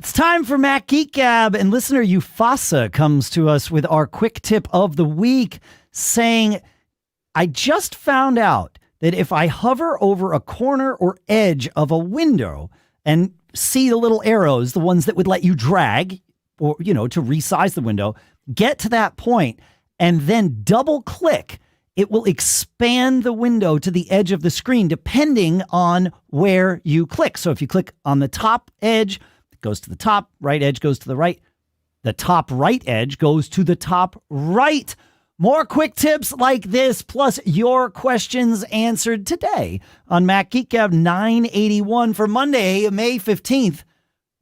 It's time for Mac Geek Gab, and listener Yufasa comes to us with our quick tip of the week saying, I just found out that if I hover over a corner or edge of a window and see the little arrows, the ones that would let you drag or, to resize the window, get to that point and then double click, it will expand the window to the edge of the screen depending on where you click. So if you click on the top edge, it goes to the top, right edge goes to the right. The top right edge goes to the top right. More quick tips like this, plus your questions answered today on Mac Geek Gab 981 for Monday, May 15th.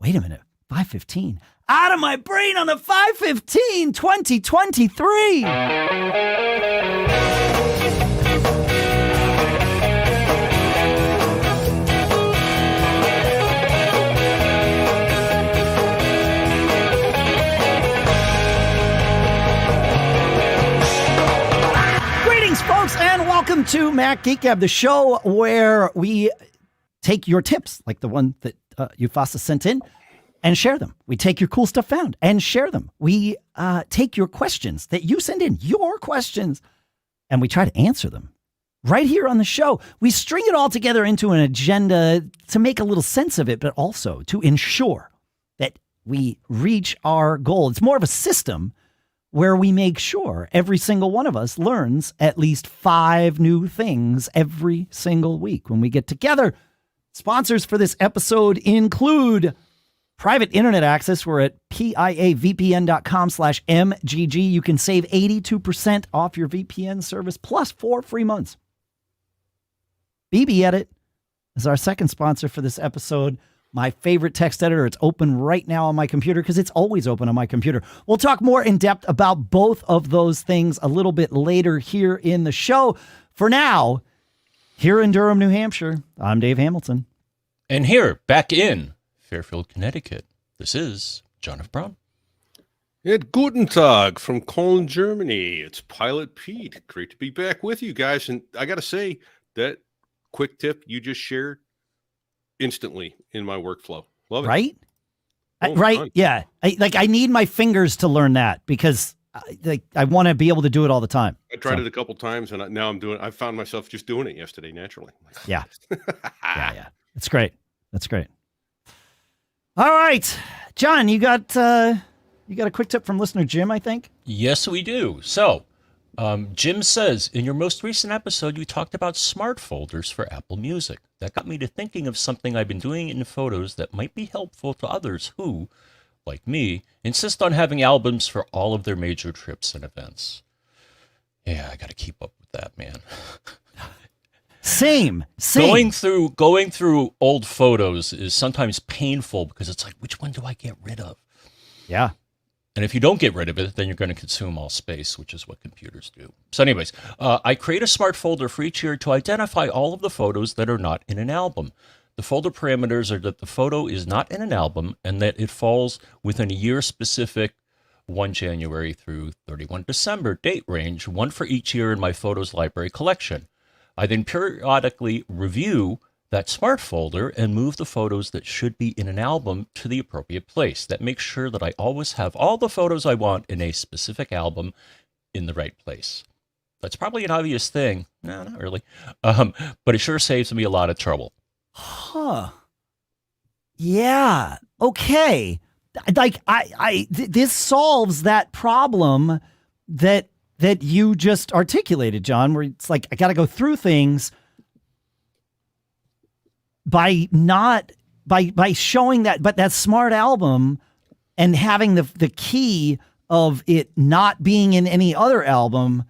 Wait a minute, 5:15. Out of my brain on the 5/15, 2023. Folks, and welcome to Mac Geek Gab, the show where we take your tips, like the one that Yufasa sent in, and share them. We take your cool stuff found and share them. We take your questions that you send in, your questions, and we try to answer them right here on the show. We string it all together into an agenda to make a little sense of it, but also to ensure that we reach our goal. It's more of a system where we make sure every single one of us learns at least 5 new things every single week when we get together. Sponsors for this episode include private internet access. We're at piavpn.com/mgg. You can save 82% off your VPN service plus 4 free months. BBEdit is our second sponsor for this episode. My favorite text editor. It's open right now on my computer because it's always open on my computer. We'll talk more in depth about both of those things a little bit later here in the show. For now, here in Durham, New Hampshire, I'm Dave Hamilton. And here, back in Fairfield, Connecticut, this is John F. Braun. And Guten Tag from Cologne, Germany. It's Pilot Pete. Great to be back with you guys. And I got to say, that quick tip you just shared, instantly in my workflow. Love it. Right? Right. Fun. Yeah. I need my fingers to learn that because I want to be able to do it all the time. I tried it a couple times and now I'm doing it. I found myself just doing it yesterday naturally. Yeah. Yeah. It's great. That's great. All right. John, you got a quick tip from listener Jim, I think? Yes, we do. So, Jim says, in your most recent episode, you talked about smart folders for Apple Music. That got me to thinking of something I've been doing in Photos that might be helpful to others who, like me, insist on having albums for all of their major trips and events. Yeah, I got to keep up with that, man. Same. Going through old photos is sometimes painful because it's like, which one do I get rid of? Yeah. And if you don't get rid of it, then you're going to consume all space, which is what computers do. So anyways, I create a smart folder for each year to identify all of the photos that are not in an album. The folder parameters are that the photo is not in an album and that it falls within a year-specific 1 January through 31 December date range, one for each year in my photos library collection. I then periodically review that smart folder and move the photos that should be in an album to the appropriate place. That makes sure that I always have all the photos I want in a specific album in the right place. That's probably an obvious thing. No, not really. But it sure saves me a lot of trouble. Huh. Yeah. Okay. Like this solves that problem that you just articulated, John, where it's like, I got to go through things by showing that smart album and having the key of it not being in any other album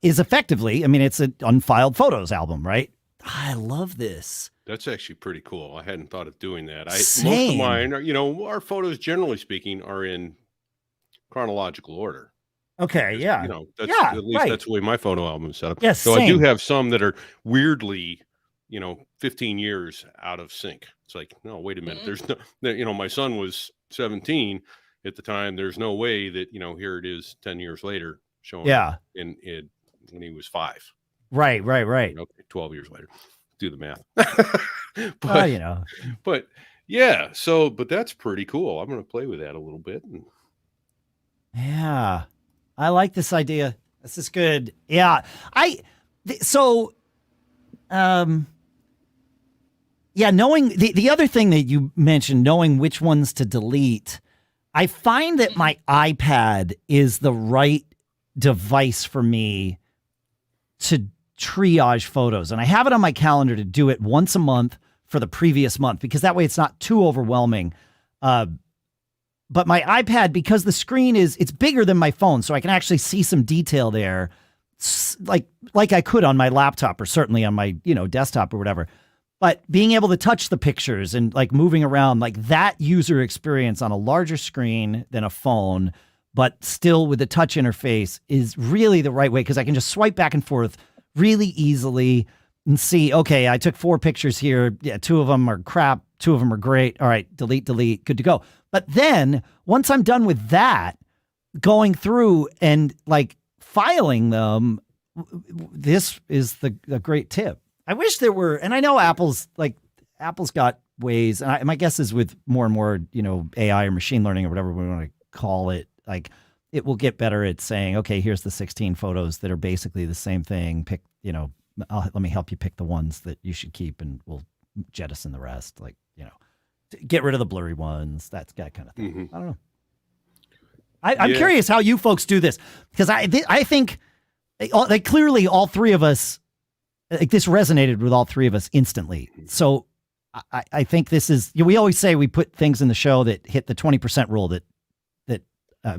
is effectively, I mean, it's an unfiled photos album, right? I love this. That's actually pretty cool. I hadn't thought of doing that. Most Same. of mine are, our photos, generally speaking, are in chronological order. Okay, yeah. At least that's the way my photo album is set up. Yes, so same. I do have some that are weirdly, 15 years out of sync. It's like, no, wait a minute. There's no, my son was 17 at the time. There's no way that, here it is 10 years later showing in when he was 5. Right. Okay, 12 years later. Do the math. But Yeah. So, but that's pretty cool. I'm going to play with that a little bit. Yeah, I like this idea. This is good. Yeah, yeah, knowing the other thing that you mentioned, knowing which ones to delete, I find that my iPad is the right device for me to triage photos. And I have it on my calendar to do it once a month for the previous month, because that way it's not too overwhelming. But my iPad, because the screen it's bigger than my phone, so I can actually see some detail there, like I could on my laptop, or certainly on my, desktop or whatever. But being able to touch the pictures and like moving around, like that user experience on a larger screen than a phone, but still with the touch interface, is really the right way, because I can just swipe back and forth really easily and see, okay, I took 4 pictures here. Yeah, 2 of them are crap. 2 of them are great. All right, delete, good to go. But then once I'm done with that, going through and like filing them, this is the great tip. I wish there were, and I know Apple's got ways, and my guess is with more and more, AI or machine learning or whatever we want to call it, like it will get better at saying, okay, here's the 16 photos that are basically the same thing. Pick, let me help you pick the ones that you should keep, and we'll jettison the rest. Like, get rid of the blurry ones. That kind of thing. Mm-hmm. I don't know. I'm curious how you folks do this, because I think like clearly all 3 of us, like this resonated with all 3 of us instantly. So I think this is, we always say we put things in the show that hit the 20% rule, that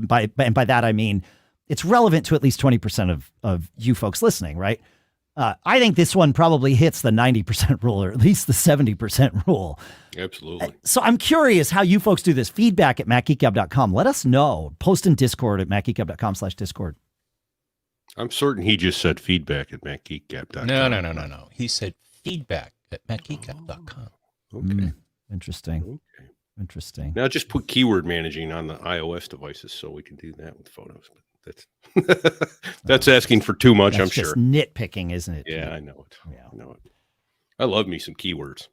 by that I mean it's relevant to at least 20% of you folks listening, right? I think this one probably hits the 90% rule, or at least the 70% rule. Absolutely. So I'm curious how you folks do this. Feedback at MacGeekGab.com. Let us know. Post in Discord at MacGeekGab.com/Discord. I'm certain he just said feedback at MacGeekGab.com. No. He said feedback at MacGeekGab.com. Okay. Interesting. Okay. Interesting. Now just put keyword managing on the iOS devices so we can do that with photos. But that's asking for too much, That's I'm sure. just nitpicking, isn't it? Yeah, I know it. Yeah. I know it. I love me some keywords.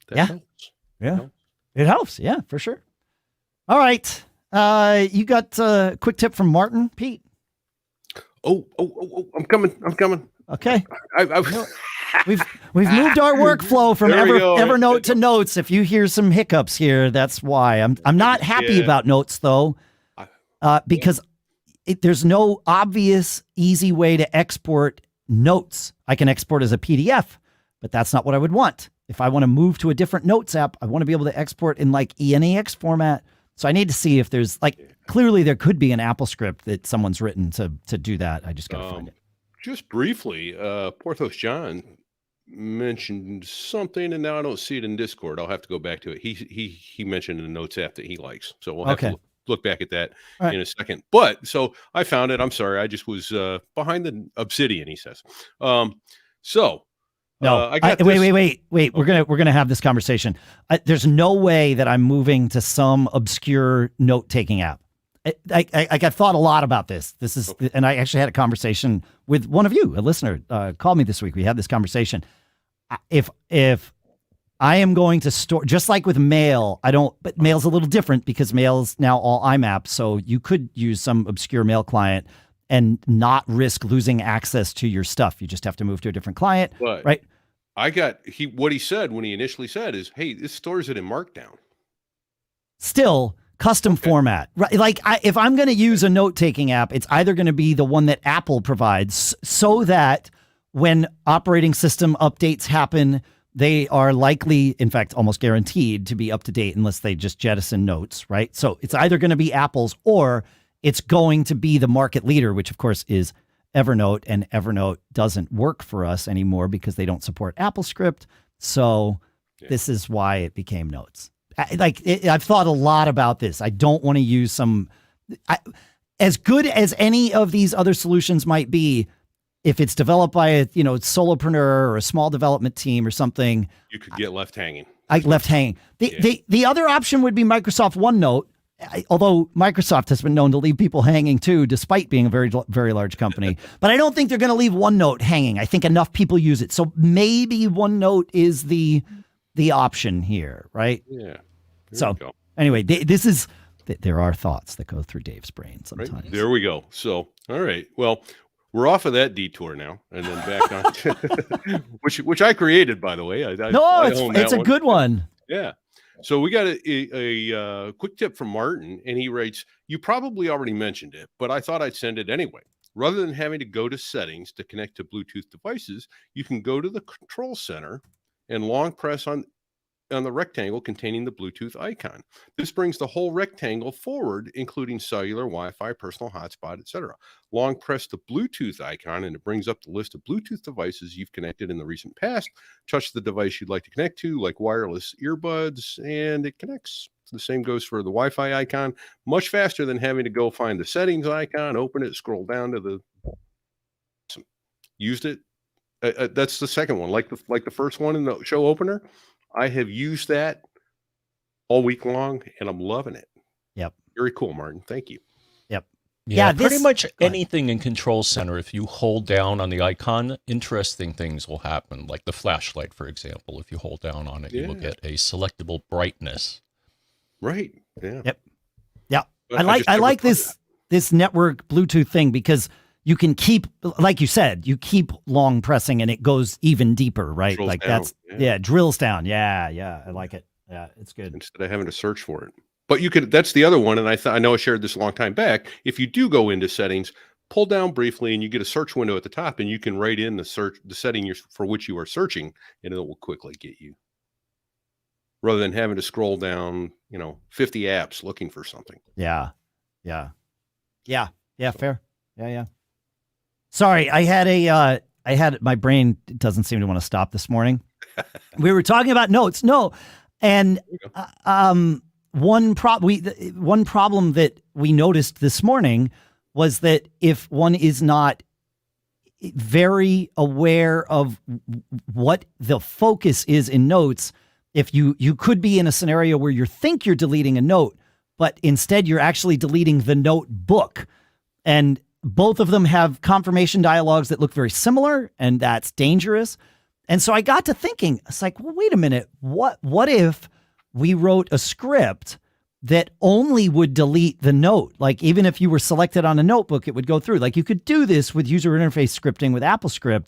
That Yeah. helps. Yeah. It helps. Yeah, for sure. All right. You got a quick tip from Martin, Pete? Oh, I'm coming. Okay. I We've moved our workflow from There we go. Evernote to Notes. If you hear some hiccups here, that's why. I'm not happy about Notes though, because there's no obvious, easy way to export Notes. I can export as a PDF, but that's not what I would want. If I want to move to a different Notes app, I want to be able to export in like ENEX format. So I need to see if there's clearly there could be an Apple script that someone's written to do that. I just got to find it. Just briefly, Porthos John mentioned something, and now I don't see it in Discord. I'll have to go back to it. He mentioned in the Notes app that he likes, so we'll have to look back at that in a second. But so I found it. I'm sorry, I just was behind the Obsidian. He says. No, I got wait. We're gonna have this conversation. There's no way that I'm moving to some obscure note-taking app. I thought a lot about this. And I actually had a conversation with one of you, a listener, called me this week. We had this conversation. If I am going to store, just like with mail, but mail's a little different because mail's now all IMAP. So you could use some obscure mail client and not risk losing access to your stuff. You just have to move to a different client, right? What he said when he initially said is, hey, this stores it in Markdown. Still, custom format, right? Like if I'm going to use a note-taking app, it's either going to be the one that Apple provides, so that when operating system updates happen, they are likely, in fact, almost guaranteed to be up to date unless they just jettison Notes, right? So it's either going to be Apple's, or it's going to be the market leader, which of course is Evernote, and Evernote doesn't work for us anymore because they don't support AppleScript. So this is why it became Notes. I've thought a lot about this. I don't want to use as good as any of these other solutions might be. If it's developed by a solopreneur or a small development team or something, you could get left hanging. The other option would be Microsoft OneNote, although Microsoft has been known to leave people hanging too, despite being a very, very large company. But I don't think they're going to leave OneNote hanging. I think enough people use it. So maybe OneNote is the option here, right? Yeah. So we go. anyway, there are thoughts that go through Dave's brain sometimes. Right? There we go. So, all right. Well, we're off of that detour now, and then back on which I created, by the way. I it's a good one. Yeah. So we got a quick tip from Martin, and he writes, "You probably already mentioned it, but I thought I'd send it anyway. Rather than having to go to settings to connect to Bluetooth devices, you can go to the control center and long press on the rectangle containing the Bluetooth icon. This brings the whole rectangle forward, including cellular, Wi-Fi, personal hotspot, etc. Long press the Bluetooth icon and it brings up the list of Bluetooth devices you've connected in the recent past. Touch the device you'd like to connect to, like wireless earbuds, and it connects. The same goes for the Wi-Fi icon. Much faster than having to go find the settings icon, open it, scroll down to the... Used it. That's the second one. Like the first one in the show opener, I have used that all week long, and I'm loving it. Yep. Very cool, Martin. Thank you. Yep. Yeah, pretty much anything in Control Center, if you hold down on the icon, interesting things will happen. Like the flashlight, for example. If you hold down on it, you will get a selectable brightness. Right. Yeah. Yep. Yeah. I like this network Bluetooth thing because you can keep, like you said, you keep long pressing and it goes even deeper, right? Drills like down. Drills down. Yeah. I like it. Yeah, it's good. Instead of having to search for it. But you could, that's the other one. And I know I shared this a long time back. If you do go into settings, pull down briefly and you get a search window at the top and you can write in the setting for which you are searching, and it will quickly get you. Rather than having to scroll down, 50 apps looking for something. Yeah. Fair. Yeah. Sorry, I had my brain doesn't seem to want to stop this morning. We were talking about notes. No. And one problem that we noticed this morning was that if one is not very aware of what the focus is in notes, if you could be in a scenario where you think you're deleting a note, but instead you're actually deleting the notebook. And both of them have confirmation dialogues that look very similar, and that's dangerous. And so I got to thinking, it's like, well, wait a minute. What if we wrote a script that only would delete the note? Like, even if you were selected on a notebook, it would go through. Like, you could do this with user interface scripting with AppleScript.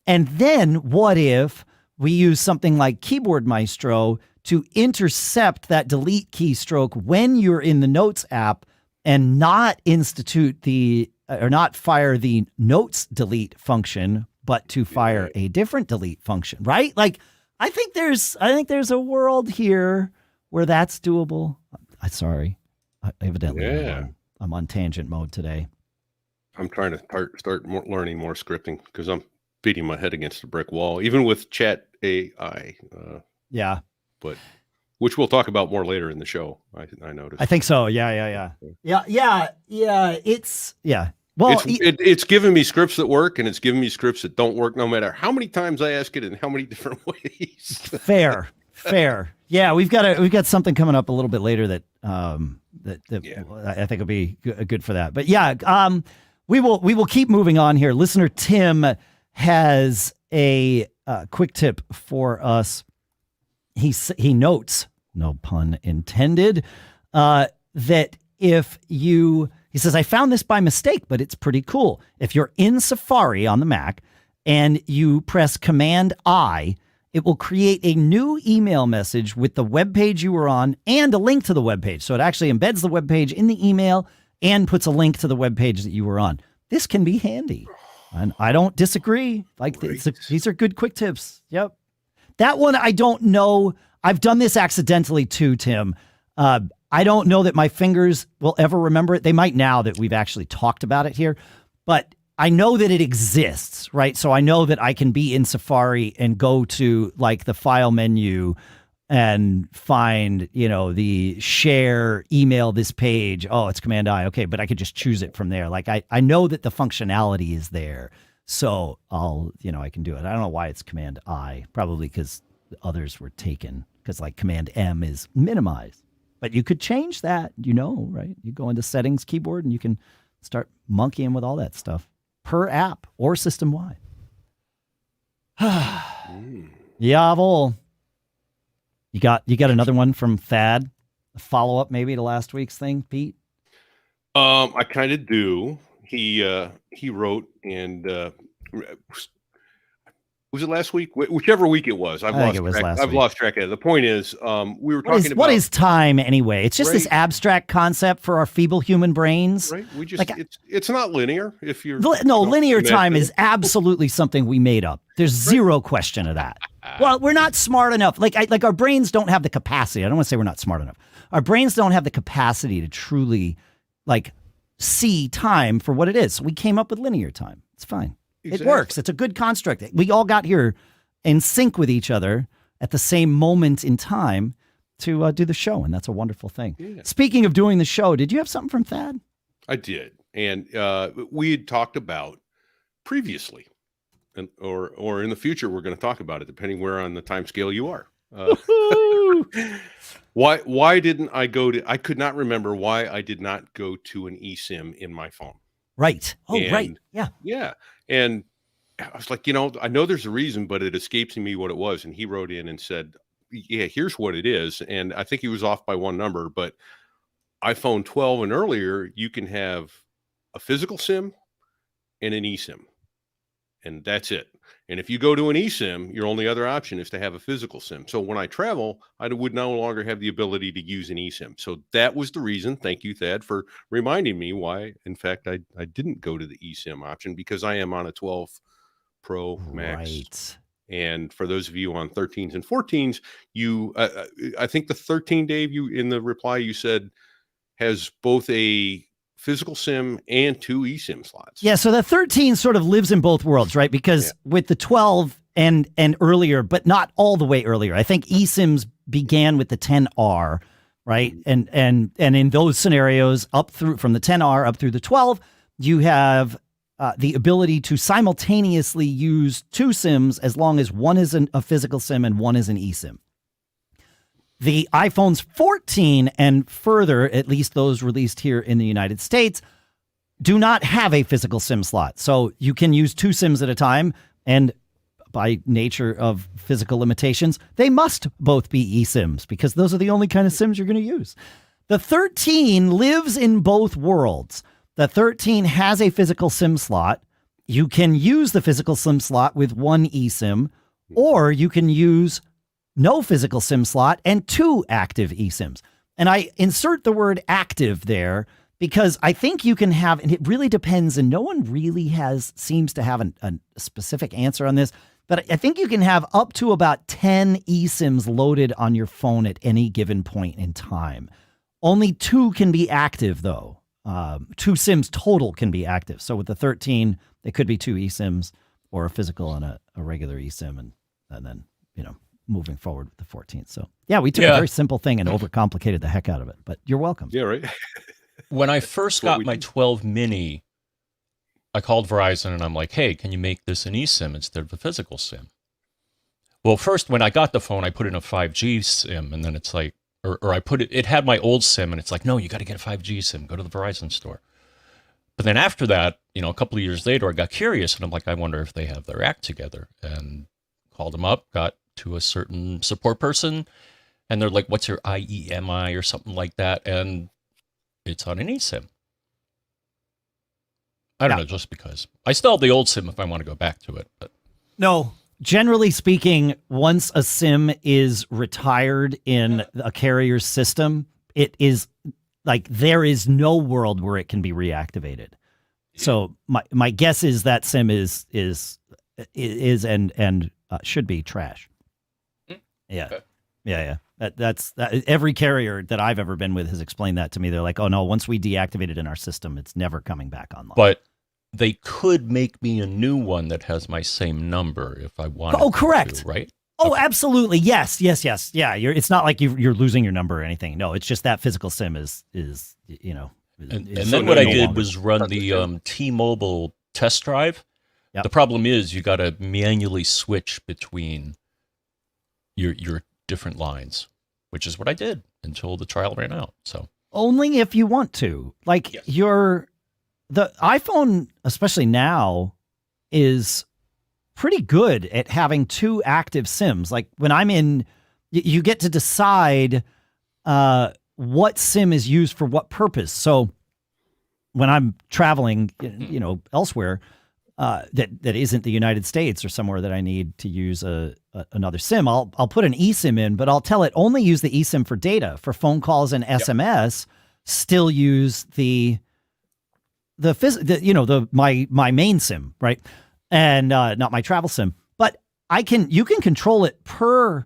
And then what if we use something like Keyboard Maestro to intercept that delete keystroke when you're in the Notes app and not not fire the notes delete function, but to fire a different delete function, right? Like, I think there's a world here where that's doable. Sorry, evidently I'm on tangent mode today. I'm trying to start learning more scripting because I'm beating my head against a brick wall, even with Chat AI. But which we'll talk about more later in the show. I noticed. I think so. Yeah. Well, it's giving me scripts that work and it's giving me scripts that don't work, no matter how many times I ask it in how many different ways. Fair. Yeah, we've got something coming up a little bit later that I think will be good for that. But yeah, we will keep moving on here. Listener Tim has a quick tip for us. He notes, no pun intended, that he says, I found this by mistake, but it's pretty cool. If you're in Safari on the Mac and you press Command-I, it will create a new email message with the web page you were on and a link to the web page. So it actually embeds the web page in the email and puts a link to the web page that you were on. This can be handy. And I don't disagree. Like, these are good quick tips. Yep. That one, I don't know. I've done this accidentally too, Tim. I don't know that my fingers will ever remember it. They might now that we've actually talked about it here, but I know that it exists, right? So I know that I can be in Safari and go to like the file menu and find, the share, email this page. Oh, it's Command-I. Okay, but I could just choose it from there. Like I know that the functionality is there. So I can do it. I don't know why it's Command-I, probably because others were taken, because like Command-M is minimize. But you could change that, right? You go into settings keyboard and you can start monkeying with all that stuff per app or system-wide. Jawohl. You got another one from Thad? follow-up maybe to last week's thing, Pete? I kind of do. He wrote, and was it last week? Whichever week it was, I've lost track of it. The point is, we were talking about what is time anyway? It's just this abstract concept for our feeble human brains. Right. We just it's not linear. If you're linear time is absolutely something we made up. There's zero question of that. Well, we're not smart enough. Like our brains don't have the capacity. I don't want to say we're not smart enough. Our brains don't have the capacity to truly see time for what it is. So we came up with linear time. It's fine. Exactly. It works. It's a good construct. We all got here in sync with each other at the same moment in time to do the show, and that's a wonderful thing. Yeah. Speaking of doing the show, did you have something from Thad? I did, and we had talked about previously, or in the future, we're going to talk about it, depending where on the time scale you are. Why didn't I go to? I could not remember why I did not go to an eSIM in my phone. Right. Right. Yeah. Yeah. And I was like, I know there's a reason, but it escapes me what it was. And he wrote in and said, yeah, here's what it is. And I think he was off by one number, but iPhone 12 and earlier, you can have a physical SIM and an eSIM. And that's it. And if you go to an eSIM, your only other option is to have a physical SIM. So when I travel, I would no longer have the ability to use an eSIM. So that was the reason. Thank you, Thad, for reminding me why, in fact, I didn't go to the eSIM option, because I am on a 12 Pro Max. Right. And for those of you on 13s and 14s, I think the 13, Dave, in the reply you said has both a physical SIM and 2 eSIM slots. Yeah, so the 13 sort of lives in both worlds, right? Because with the 12 and earlier, but not all the way earlier. I think eSIMs began with the 10R, right? And in those scenarios, from the 10R up through the 12, you have the ability to simultaneously use 2 SIMs as long as one is a physical SIM and one is an eSIM. The iPhones 14 and further, at least those released here in the United States, do not have a physical SIM slot. So you can use 2 SIMs at a time, and by nature of physical limitations, they must both be eSIMs, because those are the only kind of SIMs you're going to use. The 13 lives in both worlds. The 13 has a physical SIM slot. You can use the physical SIM slot with 1 eSIM, or you can use no physical SIM slot and 2 active eSIMs. And I insert the word active there because I think you can have, and it really depends, and no one really seems to have a specific answer on this, but I think you can have up to about 10 eSIMs loaded on your phone at any given point in time. Only 2 can be active, though. 2 SIMs total can be active. So with the 13, it could be 2 eSIMs or a physical and a regular eSIM, and then, moving forward with the 14th. So yeah, we took a very simple thing and overcomplicated the heck out of it, but you're welcome. Yeah, right. When I first got my 12 mini, I called Verizon and I'm like, hey, can you make this an eSIM instead of a physical SIM? Well, first, when I got the phone, I put in a 5G SIM, and then it's like, or I put it had my old SIM, and it's like, no, you got to get a 5G SIM, go to the Verizon store. But then after that, a couple of years later, I got curious, and I'm like, I wonder if they have their act together, and called them up, got to a certain support person, and they're like, what's your IEMI or something like that, and it's on an eSIM. I don't know, just because. I still have the old SIM if I want to go back to it. But no, generally speaking, once a SIM is retired in a carrier's system, it is like there is no world where it can be reactivated. So my guess is that SIM is and should be trash. Yeah. Okay. Yeah. That's every carrier that I've ever been with has explained that to me. They're like, oh no, once we deactivate it in our system, it's never coming back online. But they could make me a new one that has my same number if I wanted. Oh, correct. To, right? Oh, okay. Absolutely. Yes. Yeah. It's not like you're losing your number or anything. No, it's just that physical SIM is. And then what I did was run the T-Mobile test drive. Yep. The problem is you got to manually switch between your different lines, which is what I did until the trial ran out. So only if you want to. Like the iPhone, especially now, is pretty good at having 2 active SIMs. Like when I'm in, you get to decide what SIM is used for what purpose. So when I'm traveling, elsewhere, that isn't the United States or somewhere that I need to use another SIM, I'll put an eSIM in, but I'll tell it only use the eSIM for data. For phone calls and SMS, still use my main SIM, right? And not my travel SIM. But you can control it per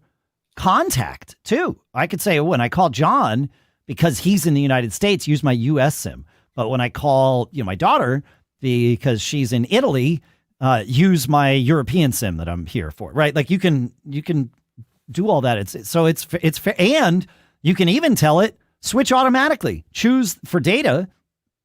contact too. I could say, when I call John, because he's in the United States, use my US SIM. But when I call my daughter, because she's in Italy, use my European SIM that I'm here for, right? Like you can do all that. It's fair, and you can even tell it switch automatically. Choose for data,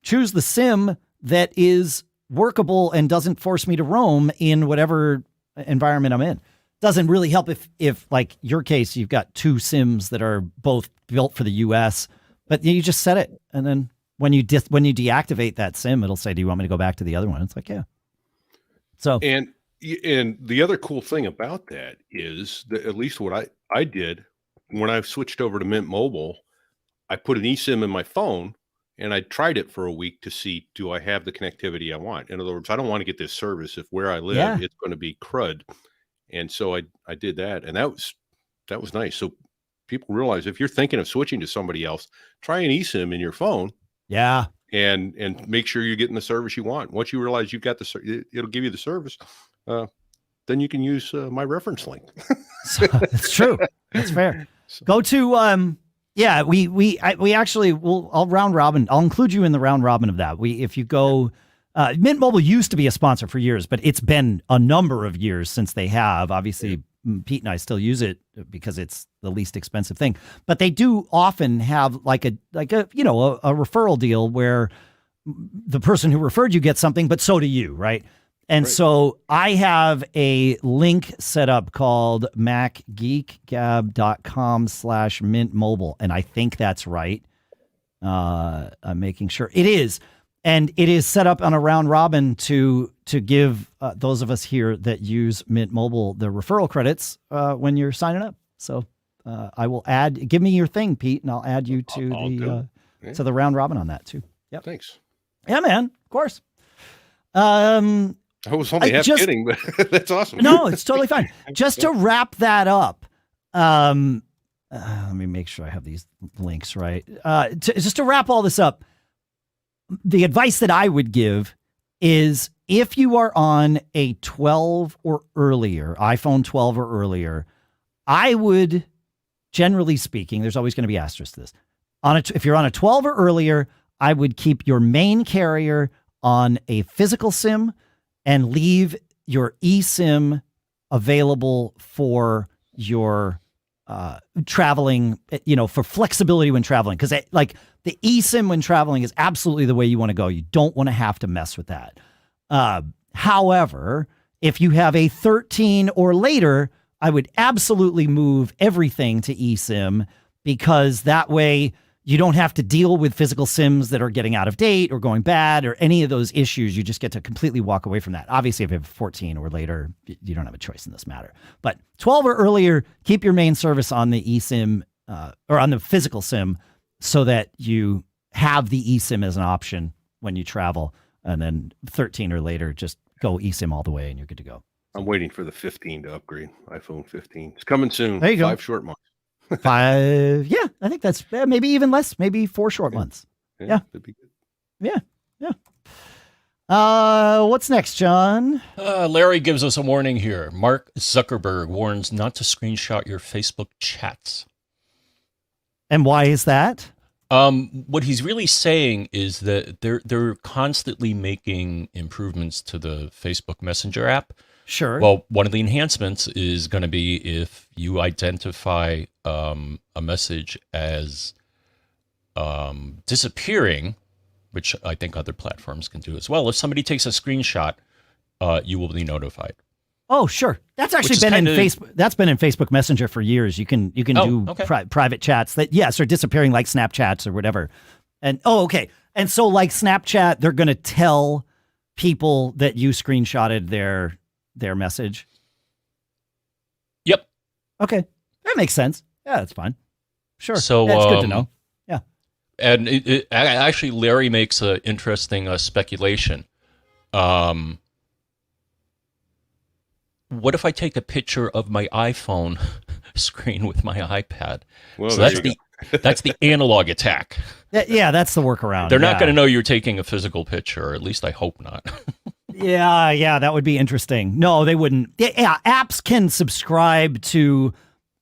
choose the SIM that is workable and doesn't force me to roam in whatever environment I'm in. Doesn't really help if like your case, you've got two SIMs that are both built for the US, but you just set it, and then when you deactivate that SIM, it'll say, "Do you want me to go back to the other one?" It's like, yeah. So and the other cool thing about that is that at least what I did when I switched over to Mint Mobile, I put an eSIM in my phone and I tried it for a week to see, do I have the connectivity I want? In other words, I don't want to get this service if where I live it's going to be crud. And so I did that, and that was nice. So people realize if you're thinking of switching to somebody else, try an eSIM in your phone. Yeah. And make sure you're getting the service you want. Once you realize you've got it'll give you the service. Then you can use my reference link. It's true. That's fair. Go to we actually I'll round robin. I'll include you in the round robin of that. If you go. Mint Mobile used to be a sponsor for years, but it's been a number of years since they have. Obviously, Pete and I still use it because it's the least expensive thing. But they do often have like a referral deal where the person who referred you gets something, but so do you, right? And so I have a link set up called macgeekgab.com/Mint Mobile, and I think that's right. I'm making sure it is. And it is set up on a round robin to give those of us here that use Mint Mobile the referral credits when you're signing up. So I will give me your thing, Pete, and I'll add you to the round robin on that too. Yep. Thanks. Yeah, man. Of course. I was only kidding, but that's awesome. No, it's totally fine. Just to wrap that up. Let me make sure I have these links right. Just to wrap all this up. The advice that I would give is if you are on a 12 or earlier, iPhone 12 or earlier, I would, generally speaking, there's always going to be asterisks to this. If you're on a 12 or earlier, I would keep your main carrier on a physical SIM and leave your eSIM available for your traveling, for flexibility when traveling. Because the eSIM when traveling is absolutely the way you want to go. You don't want to have to mess with that. However, if you have a 13 or later, I would absolutely move everything to eSIM, because that way you don't have to deal with physical SIMs that are getting out of date or going bad or any of those issues. You just get to completely walk away from that. Obviously, if you have 14 or later, you don't have a choice in this matter. But 12 or earlier, keep your main service on the eSIM or on the physical SIM so that you have the eSIM as an option when you travel. And then 13 or later, just go eSIM all the way and you're good to go. I'm waiting for the 15 to upgrade. iPhone 15. It's coming soon. There you go. 5 short months. 5, yeah, I think that's maybe even less, maybe 4 short months. Yeah. That'd be good. Yeah. What's next, John? Larry gives us a warning here. Mark Zuckerberg warns not to screenshot your Facebook chats. And why is that? What he's really saying is that they're constantly making improvements to the Facebook Messenger app. Sure. Well, one of the enhancements is going to be if you identify a message as disappearing, which I think other platforms can do as well. If somebody takes a screenshot, you will be notified. Oh, sure. That's actually been in Facebook. That's been in Facebook Messenger for years. You can do private chats that are disappearing, like Snapchats or whatever. And okay. And so like Snapchat, they're going to tell people that you screenshotted their message. Yep. Okay. That makes sense. Yeah, that's fine. Sure. So it's good to know. Yeah. And actually, Larry makes an interesting speculation. What if I take a picture of my iPhone screen with my iPad? Well, So that's the analog attack. Yeah, that's the workaround. They're not going to know you're taking a physical picture, or at least I hope not. Yeah, that would be interesting. No, they wouldn't. Yeah, apps can subscribe to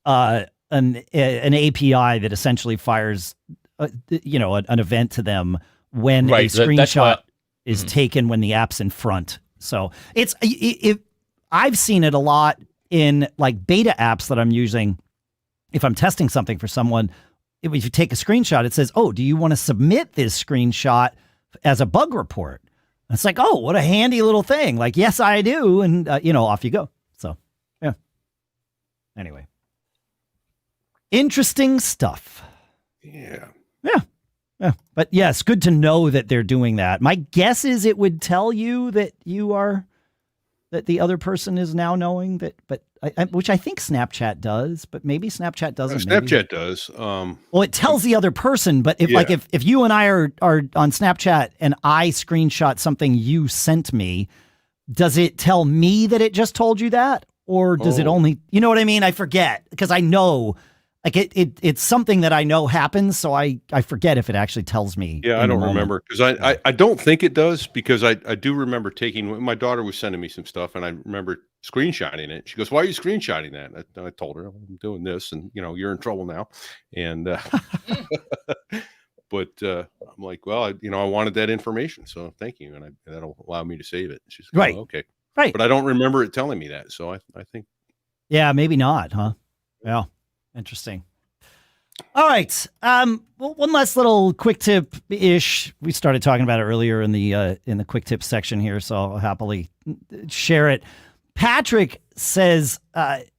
an API that essentially fires, an event to them when Right, a screenshot is Mhm. taken when the app's in front. So I've seen it a lot in like beta apps that I'm using. If I'm testing something for someone, if you take a screenshot, it says, "Oh, do you want to submit this screenshot as a bug report?" And it's like, "Oh, what a handy little thing!" Like, yes, I do, and off you go. So, yeah. Anyway, interesting stuff. Yeah. Yeah. But yes, good to know that they're doing that. My guess is it would tell you that that the other person is now knowing that, but which I think Snapchat does, but maybe Snapchat doesn't. Snapchat does. Well, it tells the other person, but if you and I are on Snapchat and I screenshot something you sent me, does it tell me that it just told you that? Or does it only, you know what I mean? I forget because I know like it's something that I know happens. So I forget if it actually tells me. Yeah, I don't remember because I don't think it does because I do remember my daughter was sending me some stuff and I remember screenshotting it. She goes, "Why are you screenshotting that?" I told her, "I'm doing this and you're in trouble now." And but I'm like, "Well, I wanted that information, so thank you, and that'll allow me to save it." She's like, Right. "Oh, okay, right. but I don't remember it telling me that, so I think Yeah, maybe not, huh? Yeah. Interesting. All right. Well, one last little quick tip ish. We started talking about it earlier in the quick tips section here, so I'll happily share it. Patrick says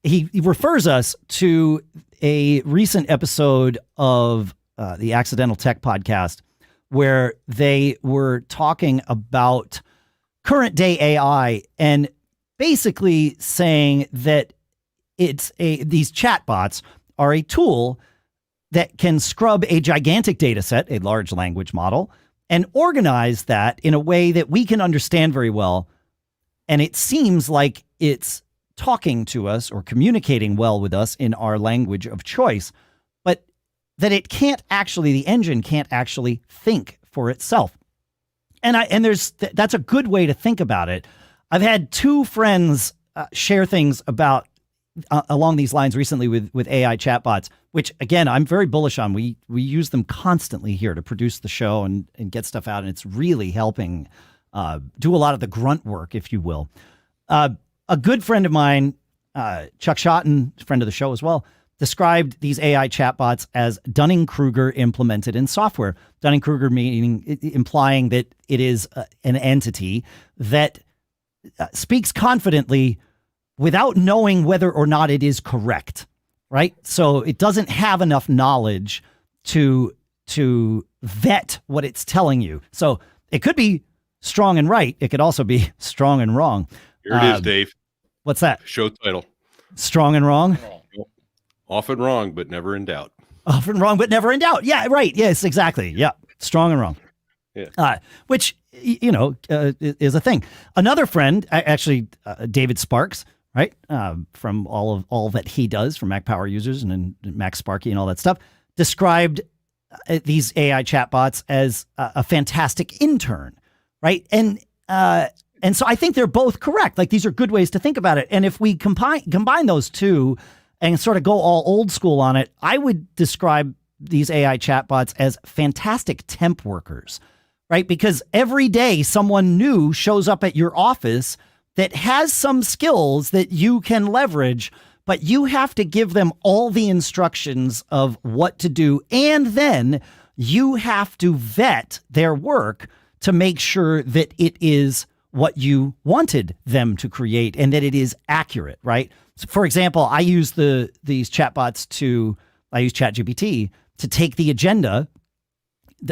he refers us to a recent episode of the Accidental Tech podcast where they were talking about current day AI and basically saying that these chatbots are a tool that can scrub a gigantic data set, a large language model, and organize that in a way that we can understand very well. And it seems like it's talking to us or communicating well with us in our language of choice, but that the engine can't actually think for itself. And that's a good way to think about it. I've had two friends share things about along these lines recently with AI chatbots, which again, I'm very bullish on. We use them constantly here to produce the show and get stuff out. And it's really helping do a lot of the grunt work, if you will. A good friend of mine, Chuck Schotten, friend of the show as well, described these AI chatbots as Dunning-Kruger implemented in software. Dunning-Kruger implying that it is an entity that speaks confidently without knowing whether or not it is correct, right? So it doesn't have enough knowledge to vet what it's telling you. So it could be strong and right. It could also be strong and wrong. Here it is, Dave. What's that? Show title. Strong and wrong? Often wrong, but never in doubt. Often wrong, but never in doubt. Yeah, right. Yes, exactly. Yeah. Strong and wrong. Yeah. Which, is a thing. Another friend, actually, David Sparks, right? From all that he does for Mac Power Users and Mac Sparky and all that stuff, described these AI chatbots as a fantastic intern, right? And so I think they're both correct. Like these are good ways to think about it. And if we combine those two and sort of go all old school on it, I would describe these AI chatbots as fantastic temp workers, right? Because every day someone new shows up at your office that has some skills that you can leverage, but you have to give them all the instructions of what to do. And then you have to vet their work to make sure that it is what you wanted them to create and that it is accurate, right? So for example, I use these chatbots I use ChatGPT to take the agenda,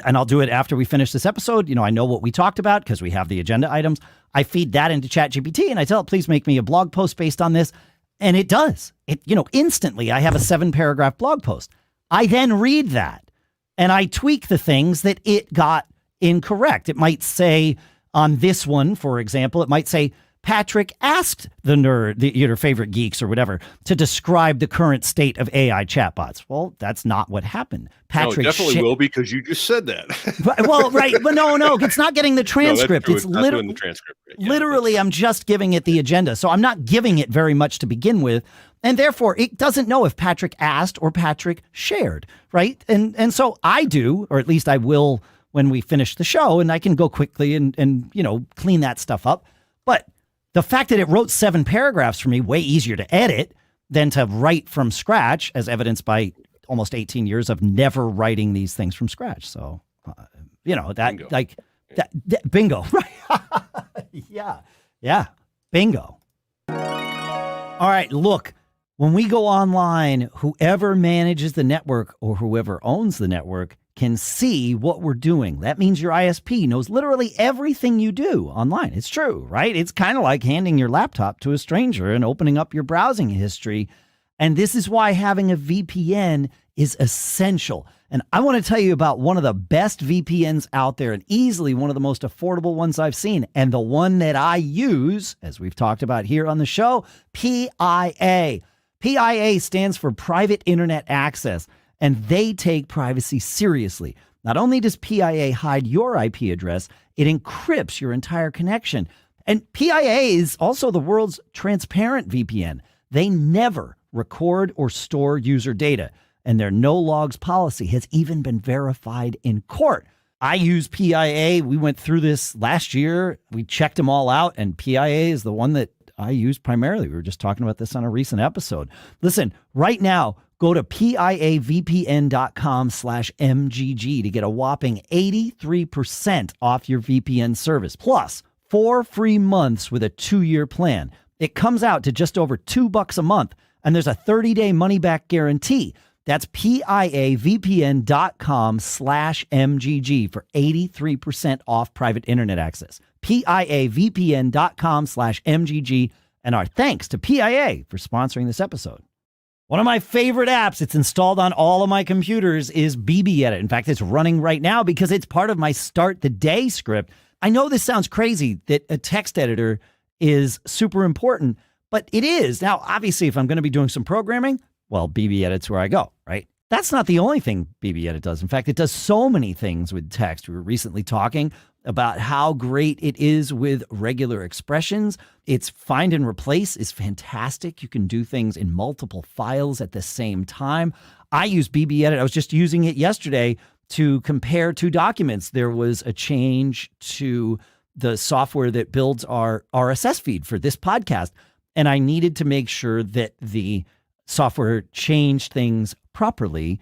and I'll do it after we finish this episode. I know what we talked about because we have the agenda items. I feed that into ChatGPT and I tell it, please make me a blog post based on this. And it does. Instantly I have a 7-paragraph blog post. I then read that and I tweak the things that it got incorrect. It might say on this one, for example, it might say, Patrick asked the nerd, your favorite geeks or whatever, to describe the current state of AI chatbots. Well, that's not what happened. Patrick no, it definitely will, because you just said that. Well, right. But no, it's not getting the transcript. No, it's literally the transcript. Yeah, literally, I'm just giving it the agenda. So I'm not giving it very much to begin with. And therefore, it doesn't know if Patrick asked or Patrick shared, right? And so I do, or at least I will when we finish the show, and I can go quickly and clean that stuff up. But the fact that it wrote 7 paragraphs for me, way easier to edit than to write from scratch, as evidenced by almost 18 years of never writing these things from scratch. So, bingo. Bingo. Right. Yeah. Bingo. All right. Look, when we go online, whoever manages the network or whoever owns the network can see what we're doing. That means your ISP knows literally everything you do online. It's true, right? It's kind of like handing your laptop to a stranger and opening up your browsing history. And this is why having a VPN is essential. And I want to tell you about one of the best VPNs out there, and easily one of the most affordable ones I've seen. And the one that I use, as we've talked about here on the show, PIA. PIA stands for Private Internet Access. And they take privacy seriously. Not only does PIA hide your IP address, it encrypts your entire connection. And PIA is also the world's transparent VPN. They never record or store user data, and their no logs policy has even been verified in court. I use PIA. We went through this last year. We checked them all out, and PIA is the one that I use primarily. We were just talking about this on a recent episode. Listen, right now, go to piavpn.com/MGG to get a whopping 83% off your VPN service, plus 4 free months with a 2-year plan. It comes out to just over $2 a month, and there's a 30-day money-back guarantee. That's piavpn.com/MGG for 83% off private internet access. piavpn.com/MGG, and our thanks to PIA for sponsoring this episode. One of my favorite apps, it's installed on all of my computers, is BBEdit. In fact, it's running right now because it's part of my Start the Day script. I know this sounds crazy that a text editor is super important, but it is. Now, obviously, if I'm going to be doing some programming, well, BBEdit's where I go, right? That's not the only thing BBEdit does. In fact, it does so many things with text. We were recently talking about how great it is with regular expressions. Its find and replace is fantastic. You can do things in multiple files at the same time. I use BBEdit. I was just using it yesterday to compare 2 documents. There was a change to the software that builds our RSS feed for this podcast, and I needed to make sure that the software changed things properly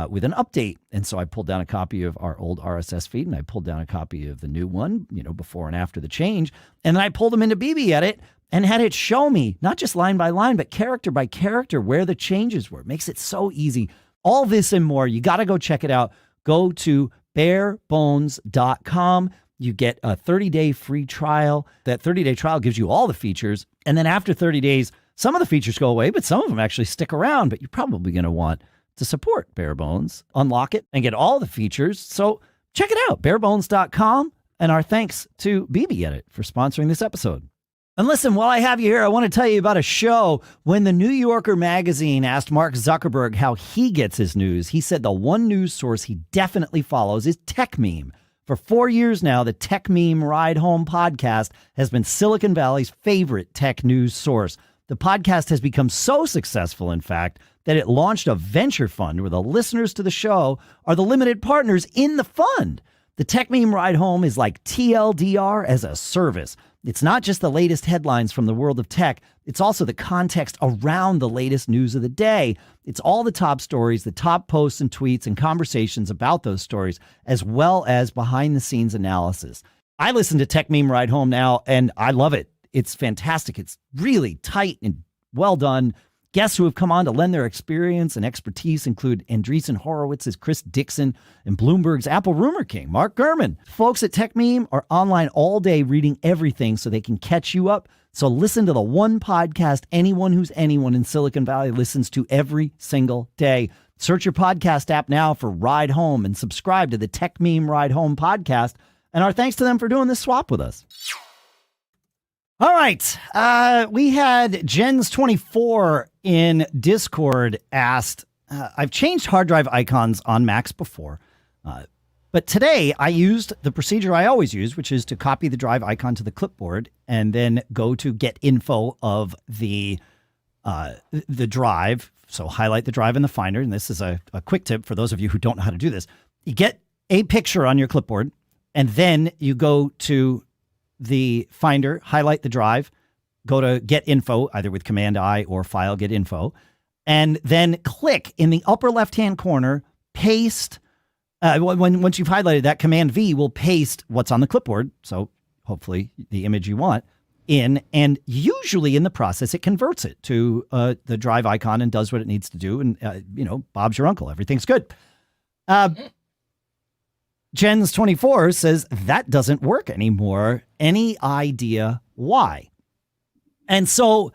with an update. And so I pulled down a copy of our old RSS feed, and I pulled down a copy of the new one, before and after the change. And then I pulled them into BBEdit and had it show me, not just line by line, but character by character, where the changes were. It makes it so easy. All this and more. You got to go check it out. Go to barebones.com. You get a 30-day free trial. That 30-day trial gives you all the features. And then after 30 days, some of the features go away, but some of them actually stick around. But you're probably going to want to support Barebones, unlock it, and get all the features. So check it out, barebones.com. And our thanks to BBEdit for sponsoring this episode. And listen, while I have you here, I want to tell you about a show. When the New Yorker magazine asked Mark Zuckerberg how he gets his news, he said the one news source he definitely follows is Techmeme. For 4 years now, the Techmeme Ride Home podcast has been Silicon Valley's favorite tech news source. The podcast has become so successful, in fact, that it launched a venture fund where the listeners to the show are the limited partners in the fund. The Techmeme Ride Home is like TLDR as a service. It's not just the latest headlines from the world of tech. It's also the context around the latest news of the day. It's all the top stories, the top posts and tweets and conversations about those stories, as well as behind-the-scenes analysis. I listen to Techmeme Ride Home now, and I love it. It's fantastic. It's really tight and well done. Guests who have come on to lend their experience and expertise include Andreessen Horowitz's Chris Dixon and Bloomberg's Apple Rumor King, Mark Gurman. Folks at Techmeme are online all day reading everything so they can catch you up. So listen to the one podcast anyone who's anyone in Silicon Valley listens to every single day. Search your podcast app now for Ride Home and subscribe to the Techmeme Ride Home podcast. And our thanks to them for doing this swap with us. All right. We had Jens24 in Discord asked, I've changed hard drive icons on Macs before, but today I used the procedure I always use, which is to copy the drive icon to the clipboard and then go to get info of the drive. So highlight the drive in the Finder. And this is a quick tip for those of you who don't know how to do this. You get a picture on your clipboard, and then you go to the Finder, highlight the drive, go to get info, either with Command-I or file get info, and then click in the upper left-hand corner, paste. Once you've highlighted that, Command-V will paste what's on the clipboard. So hopefully the image you want in, and usually in the process, it converts it to the drive icon and does what it needs to do. And, Bob's your uncle. Everything's good. Jens24 says that doesn't work anymore. Any idea why? And so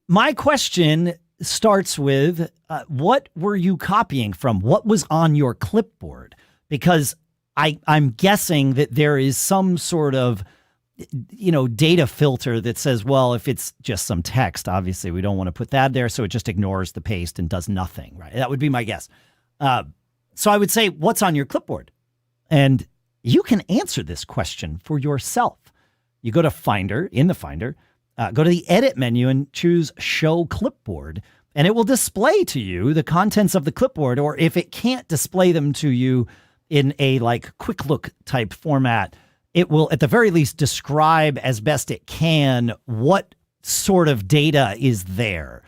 my question starts with, what were you copying from? What was on your clipboard? Because I'm guessing that there is some sort of, data filter that says, well, if it's just some text, obviously we don't want to put that there. So it just ignores the paste and does nothing, right? That would be my guess. So I would say, what's on your clipboard? And you can answer this question for yourself. You go to Finder, in the Finder, go to the Edit menu and choose Show Clipboard, and it will display to you the contents of the clipboard, or if it can't display them to you in a quick look type format, it will at the very least describe as best it can what sort of data is there.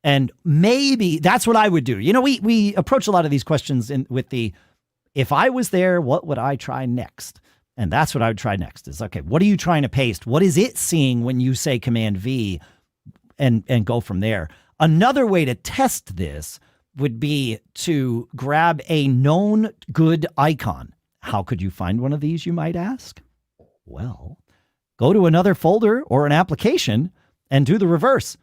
And maybe that's what I would do. We approach a lot of these questions with the, if I was there, what would I try next? And that's what I would try next is, okay, what are you trying to paste? What is it seeing when you say Command-V, and go from there? Another way to test this would be to grab a known good icon. How could you find one of these, you might ask? Well, go to another folder or an application and do the reverse.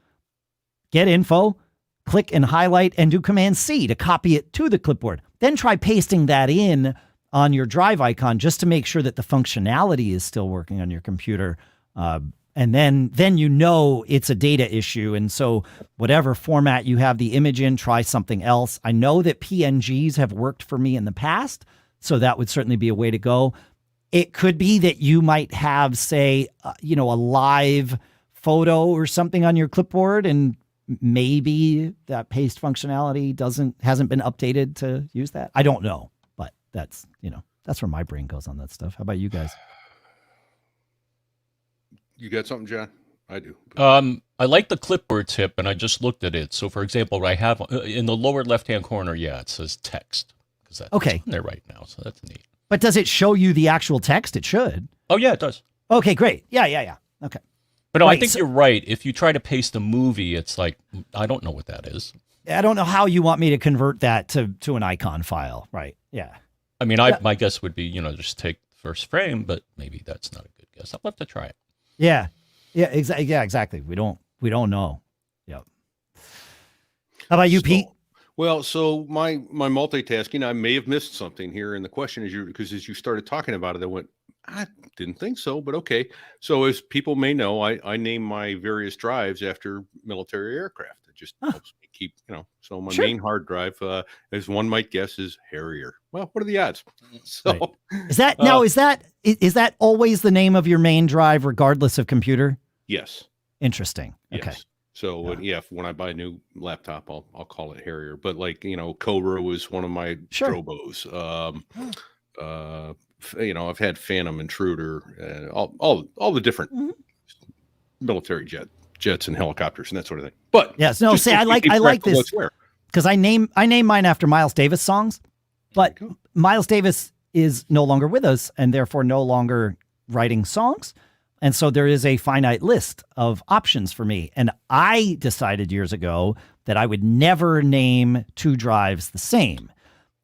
Get info, click and highlight, and do Command-C to copy it to the clipboard. Then try pasting that in on your drive icon just to make sure that the functionality is still working on your computer. And then it's a data issue. And so whatever format you have the image in, try something else. I know that PNGs have worked for me in the past, so that would certainly be a way to go. It could be that you might have, say, a live photo or something on your clipboard, and maybe that paste functionality hasn't been updated to use that. I don't know, but that's where my brain goes on that stuff. How about you guys? You got something, John? I do. I like the clipboard tip, and I just looked at it. So, for example, I have in the lower left-hand corner, it says text, because that's on there right now. So that's neat. But does it show you the actual text? It should. Oh yeah, it does. Okay, great. Yeah. Okay. But no, I think you're right. If you try to paste a movie, it's like, I don't know what that is. I don't know how you want me to convert that to an icon file, right? Yeah. I mean, my guess would be, just take the first frame, but maybe that's not a good guess. I'll have to try it. Yeah. Yeah, exactly. We don't know. Yep. How about you, Pete? Well, so my multitasking, I may have missed something here. And the question is, because as you started talking about it, I went, I didn't think so, but okay. So as people may know, I name my various drives after military aircraft. It just helps me keep, so my main hard drive, as one might guess, is Harrier. Well, what are the odds? So is that always the name of your main drive, regardless of computer? Yes. Interesting. Yes. Okay. So when I buy a new laptop, I'll call it Harrier. But Cobra was one of my Drobos. I've had Phantom, Intruder, all the different military jets and helicopters and that sort of thing. But yes, no, say I like this because I name mine after Miles Davis songs, but Miles Davis is no longer with us and therefore no longer writing songs. And so there is a finite list of options for me. And I decided years ago that I would never name two drives the same.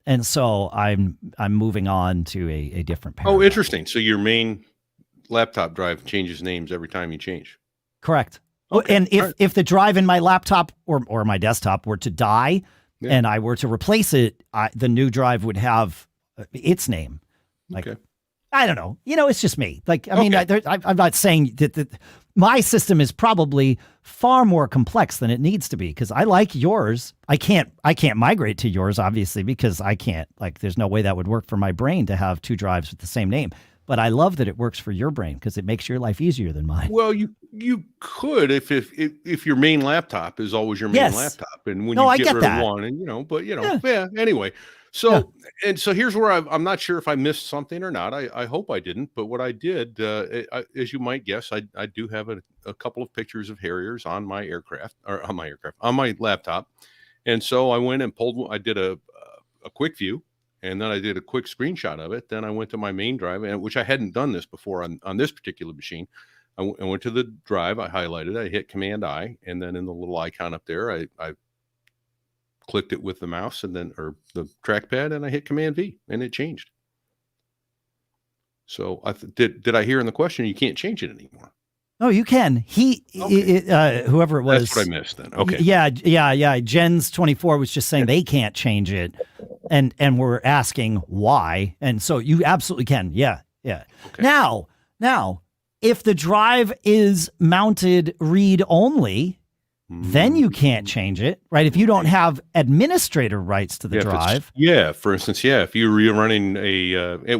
And so I'm moving on to a different paradigm. Oh, interesting. So your main laptop drive changes names every time you change. Correct. Okay. And if the drive in my laptop or my desktop were to die, Yeah. and I were to replace it, the new drive would have its name. Like, Okay. I don't know. It's just me. Like, I mean, Okay. I'm not saying that my system is probably far more complex than it needs to be, because I like yours. I can't migrate to yours, obviously, because I can't, like, there's no way that would work for my brain to have two drives with the same name. But I love that it works for your brain because it makes your life easier than mine. Well, you could if your main laptop is always your main Yes. laptop, and when No, you I get get rid that. of one, and Yeah. yeah. Anyway, so and so here's where I'm not sure if I missed something or not. I hope I didn't, but what I did, as you might guess, I do have a couple of pictures of Harriers on my on my laptop, and so I went and I did a quick view. And then I did a quick screenshot of it. Then I went to my main drive, which I hadn't done this before on this particular machine. I went to the drive, I highlighted it, I hit Command-I, and then in the little icon up there, I clicked it with the mouse or the trackpad, and I hit Command-V, and it changed. So did I hear in the question, you can't change it anymore? Oh, you can. Whoever it was. That's what I missed then. Okay. Yeah. Jen's 24 was just saying they can't change it. And we're asking why. And so you absolutely can. Yeah. Okay. Now, if the drive is mounted read only, then you can't change it, right? If you don't have administrator rights to the drive. For instance, if you're running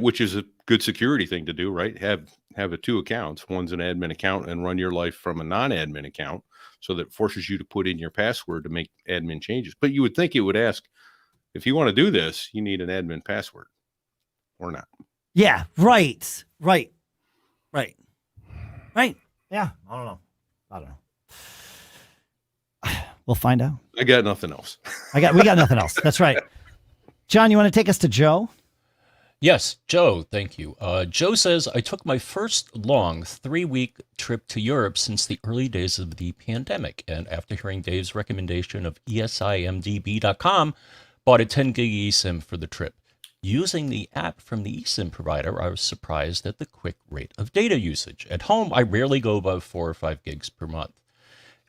which is a good security thing to do, right? Have two accounts. One's an admin account, and run your life from a non-admin account, so that forces you to put in your password to make admin changes. But you would think it would ask, if you want to do this, you need an admin password or not. Yeah, right. Yeah, I don't know. We'll find out. I got nothing else. We got nothing else. That's right. John, you want to take us to Joe? Yes, Joe, thank you. Joe says, I took my first long 3-week trip to Europe since the early days of the pandemic, and after hearing Dave's recommendation of esimdb.com, bought a 10 gig eSIM for the trip. Using the app from the eSIM provider, I was surprised at the quick rate of data usage. At home, I rarely go above 4 or 5 gigs per month.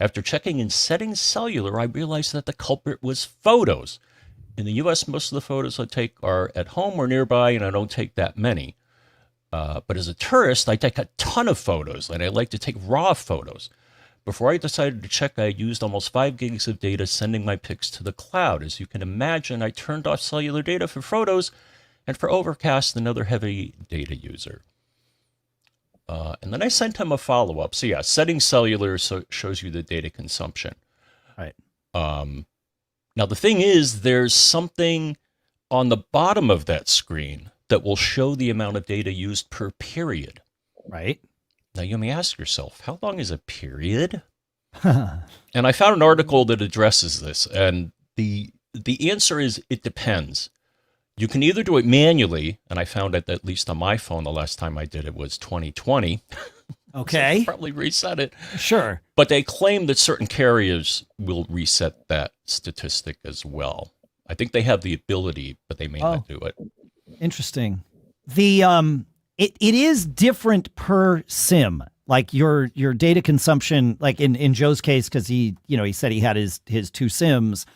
After checking in Settings Cellular, I realized that the culprit was photos. In the US, most of the photos I take are at home or nearby, and I don't take that many. But as a tourist, I take a ton of photos, and I like to take raw photos. Before I decided to check, I used almost 5 gigs of data sending my pics to the cloud. As you can imagine, I turned off cellular data for photos and for Overcast, another heavy data user. And then I sent him a follow-up. So yeah, Settings Cellular shows you the data consumption. Right. Now, the thing is, there's something on the bottom of that screen that will show the amount of data used per period. Right. Now, you may ask yourself, how long is a period? And I found an article that addresses this, and the answer is it depends. You can either do it manually, and I found it, at least on my phone, the last time I did it was 2020. Okay. So probably reset it. Sure. But they claim that certain carriers will reset that statistic as well. I think they have the ability, but they may not do it. Interesting. It is different per SIM. Like your data consumption, like in Joe's case, because he said he had his two SIMs.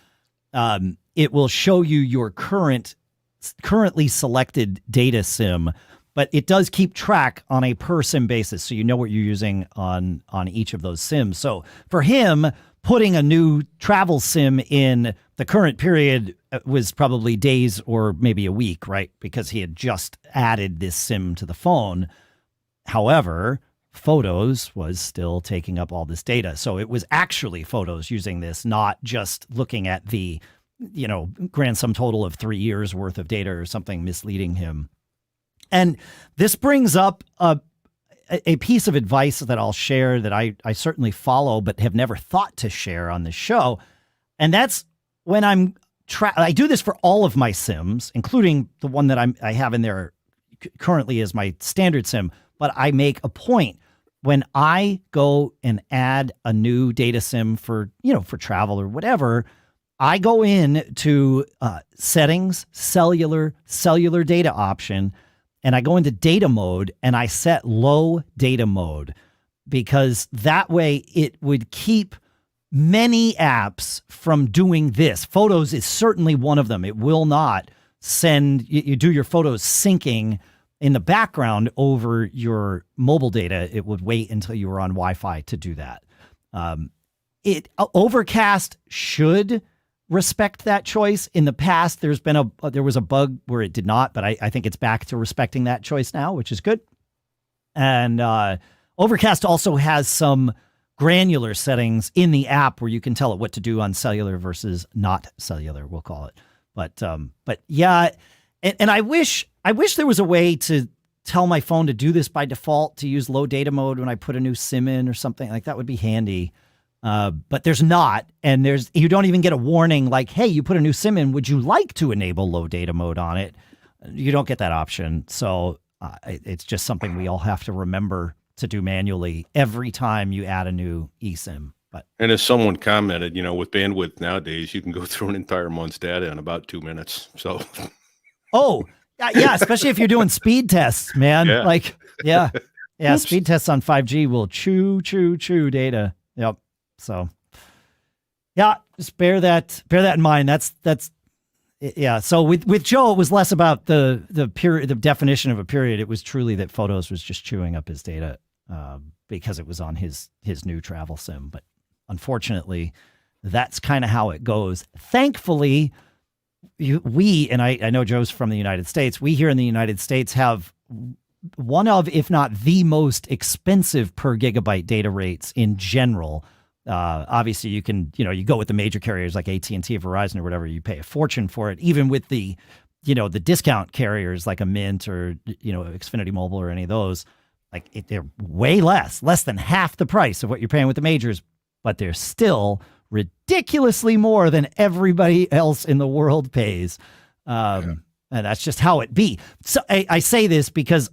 It will show you your currently selected data SIM, but it does keep track on a per SIM basis, so you know what you're using on each of those SIMs. So for him, putting a new travel SIM in the current period was probably days or maybe a week, right? Because he had just added this SIM to the phone. However, Photos was still taking up all this data. So it was actually Photos using this, not just looking at the, grand sum total of 3 years worth of data or something misleading him. And this brings up a piece of advice that I'll share that I certainly follow, but have never thought to share on the show. And that's when I do this for all of my SIMs, including the one that I have in there currently as my standard SIM. But I make a point when I go and add a new data SIM for travel or whatever, I go in to settings, cellular data option, and I go into data mode and I set low data mode, because that way it would keep many apps from doing this. Photos is certainly one of them. It will not send, you do your photos syncing in the background over your mobile data. It would wait until you were on Wi-Fi to do that. Overcast should respect that choice. In the past, there was a bug where it did not, but I think it's back to respecting that choice now, which is good. And Overcast also has some granular settings in the app where you can tell it what to do on cellular versus not cellular, we'll call it. But yeah, and I wish there was a way to tell my phone to do this by default, to use low data mode when I put a new SIM in or something. Like, that would be handy. But there's not, and you don't even get a warning like, hey, you put a new SIM in, would you like to enable low data mode on it? You don't get that option. So it's just something we all have to remember to do manually every time you add a new eSIM. And as someone commented, with bandwidth nowadays, you can go through an entire month's data in about 2 minutes. So, yeah, especially if you're doing speed tests, man. Yeah. Yeah. Speed tests on 5G will chew data. Yep. So, yeah, just bear that in mind. That's yeah. So with Joe, it was less about the period, the definition of a period. It was truly that Photos was just chewing up his data because it was on his new travel SIM. But unfortunately, that's kind of how it goes. Thankfully, and I know Joe's from the United States. We here in the United States have one of, if not the most expensive per gigabyte data rates in general. Obviously, you can, you go with the major carriers like AT&T, Verizon, or whatever. You pay a fortune for it. Even with the, the discount carriers like a Mint or, Xfinity Mobile or any of those, they're way less than half the price of what you're paying with the majors, but they're still ridiculously more than everybody else in the world pays. And that's just how it be. So I say this because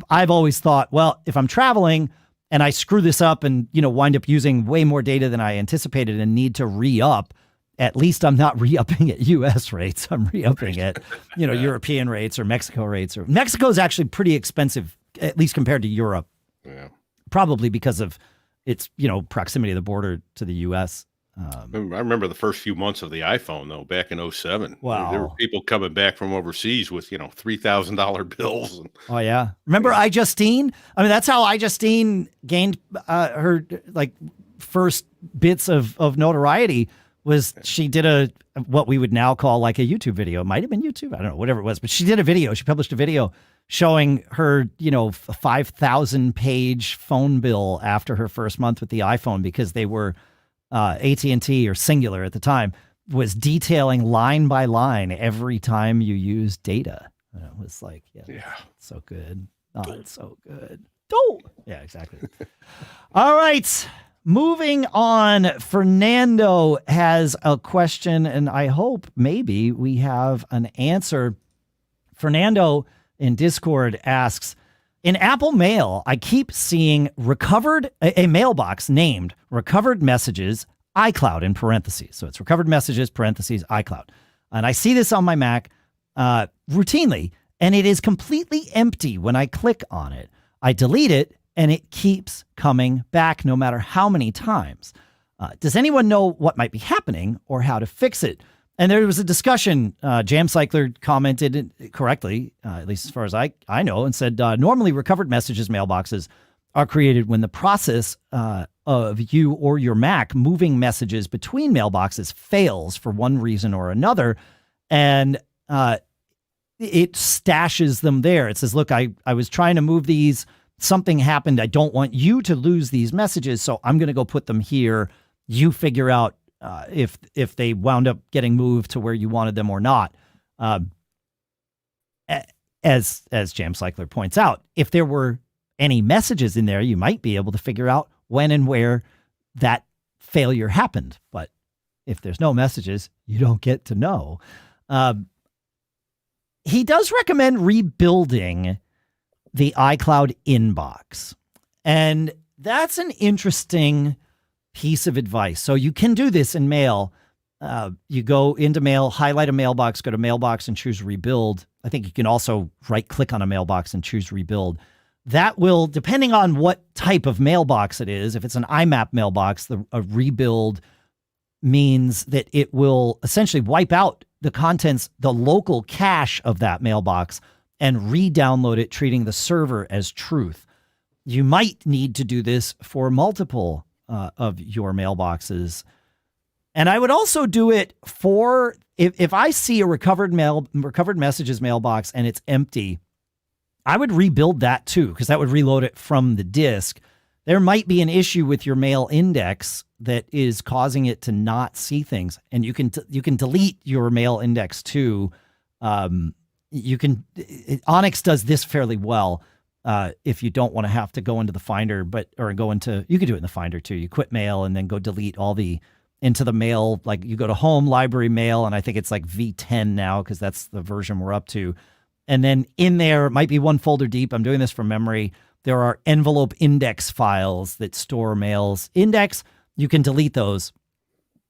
I've always thought, well, if I'm traveling and I screw this up and, wind up using way more data than I anticipated and need to re-up, at least I'm not re-upping at U.S. rates. I'm re-upping at, European rates or Mexico rates. Or Mexico is actually pretty expensive, at least compared to Europe. Yeah. Probably because of its, proximity of the border to the U.S. I remember the first few months of the iPhone, though, back in 2007. Wow. There were people coming back from overseas with, $3,000 bills. Oh, yeah. Remember iJustine? I mean, that's how iJustine gained her, first bits of notoriety was she did what we would now call like a YouTube video. It might have been YouTube. I don't know, whatever it was. But she did a video. She published a video showing her, 5,000-page phone bill after her first month with the iPhone because they were AT&T or Singular at the time was detailing line by line every time you use data. And it was like, yeah. It's so good. Oh, it's so good. Oh, yeah, exactly. All right. Moving on. Fernando has a question, and I hope maybe we have an answer. Fernando in Discord asks, in Apple Mail, I keep seeing a mailbox named Recovered Messages, iCloud in parentheses. So it's Recovered Messages, parentheses, iCloud. And I see this on my Mac routinely, and it is completely empty when I click on it. I delete it, and it keeps coming back no matter how many times. Does anyone know what might be happening or how to fix it? And there was a discussion. Jam Cycler commented correctly, at least as far as I know, and said, normally recovered messages mailboxes are created when the process of you or your Mac moving messages between mailboxes fails for one reason or another. And it stashes them there. It says, look, I was trying to move these. Something happened. I don't want you to lose these messages, so I'm going to go put them here. You figure out if they wound up getting moved to where you wanted them or not. As Jam Cycler points out, if there were any messages in there, you might be able to figure out when and where that failure happened. But if there's no messages, you don't get to know. He does recommend rebuilding the iCloud inbox. And that's an interesting piece of advice. So you can do this in Mail. You go into Mail, highlight a mailbox, go to Mailbox and choose Rebuild. I think you can also right-click on a mailbox and choose Rebuild. that will, depending on what type of mailbox it is, if it's an IMAP mailbox, a rebuild means that it will essentially wipe out the contents, the local cache of that mailbox, and re-download it, treating the server as truth. You might need to do this for multiple of your mailboxes. And I would also do it for, if I see a recovered messages mailbox and it's empty, I would rebuild that too, because that would reload it from the disk. There might be an issue with your mail index that is causing it to not see things, and you can delete your mail index too. OnyX does this fairly well. If you don't want to have to go into the Finder, you can do it in the Finder too. You quit mail and then go delete all into the mail. Like you go to Home, Library, Mail, and I think it's like V10 now because that's the version we're up to. And then in there, it might be one folder deep. I'm doing this from memory. There are envelope index files that store mail's index. You can delete those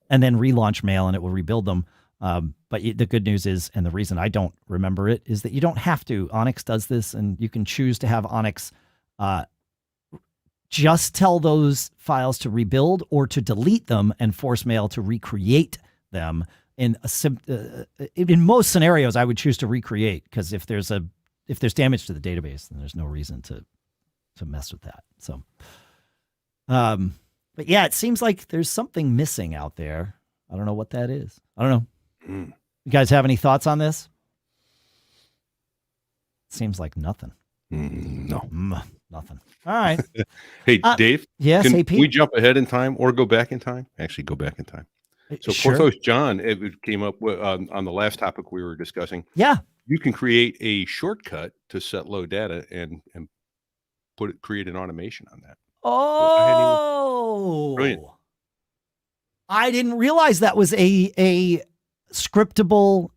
and then relaunch mail and it will rebuild them. But the good news is, and the reason I don't remember it, is that you don't have to. OnyX does this, and you can choose to have OnyX just tell those files to rebuild or to delete them and force mail to recreate them. In most scenarios, I would choose to recreate, because if there's damage to the database, then there's no reason to mess with that. So, but yeah, it seems like there's something missing out there. I don't know what that is. I don't know. You guys have any thoughts on this? Seems like nothing. No. Nothing. All right. Hey, Dave. Yes, can hey, Pete. we jump ahead in time or go back in time? Actually, go back in time. So Sure. Porthos John, it came up with, on the last topic we were discussing. Yeah. You can create a shortcut to set low data and create an automation on that. Oh, Brilliant. I didn't realize that was a scriptable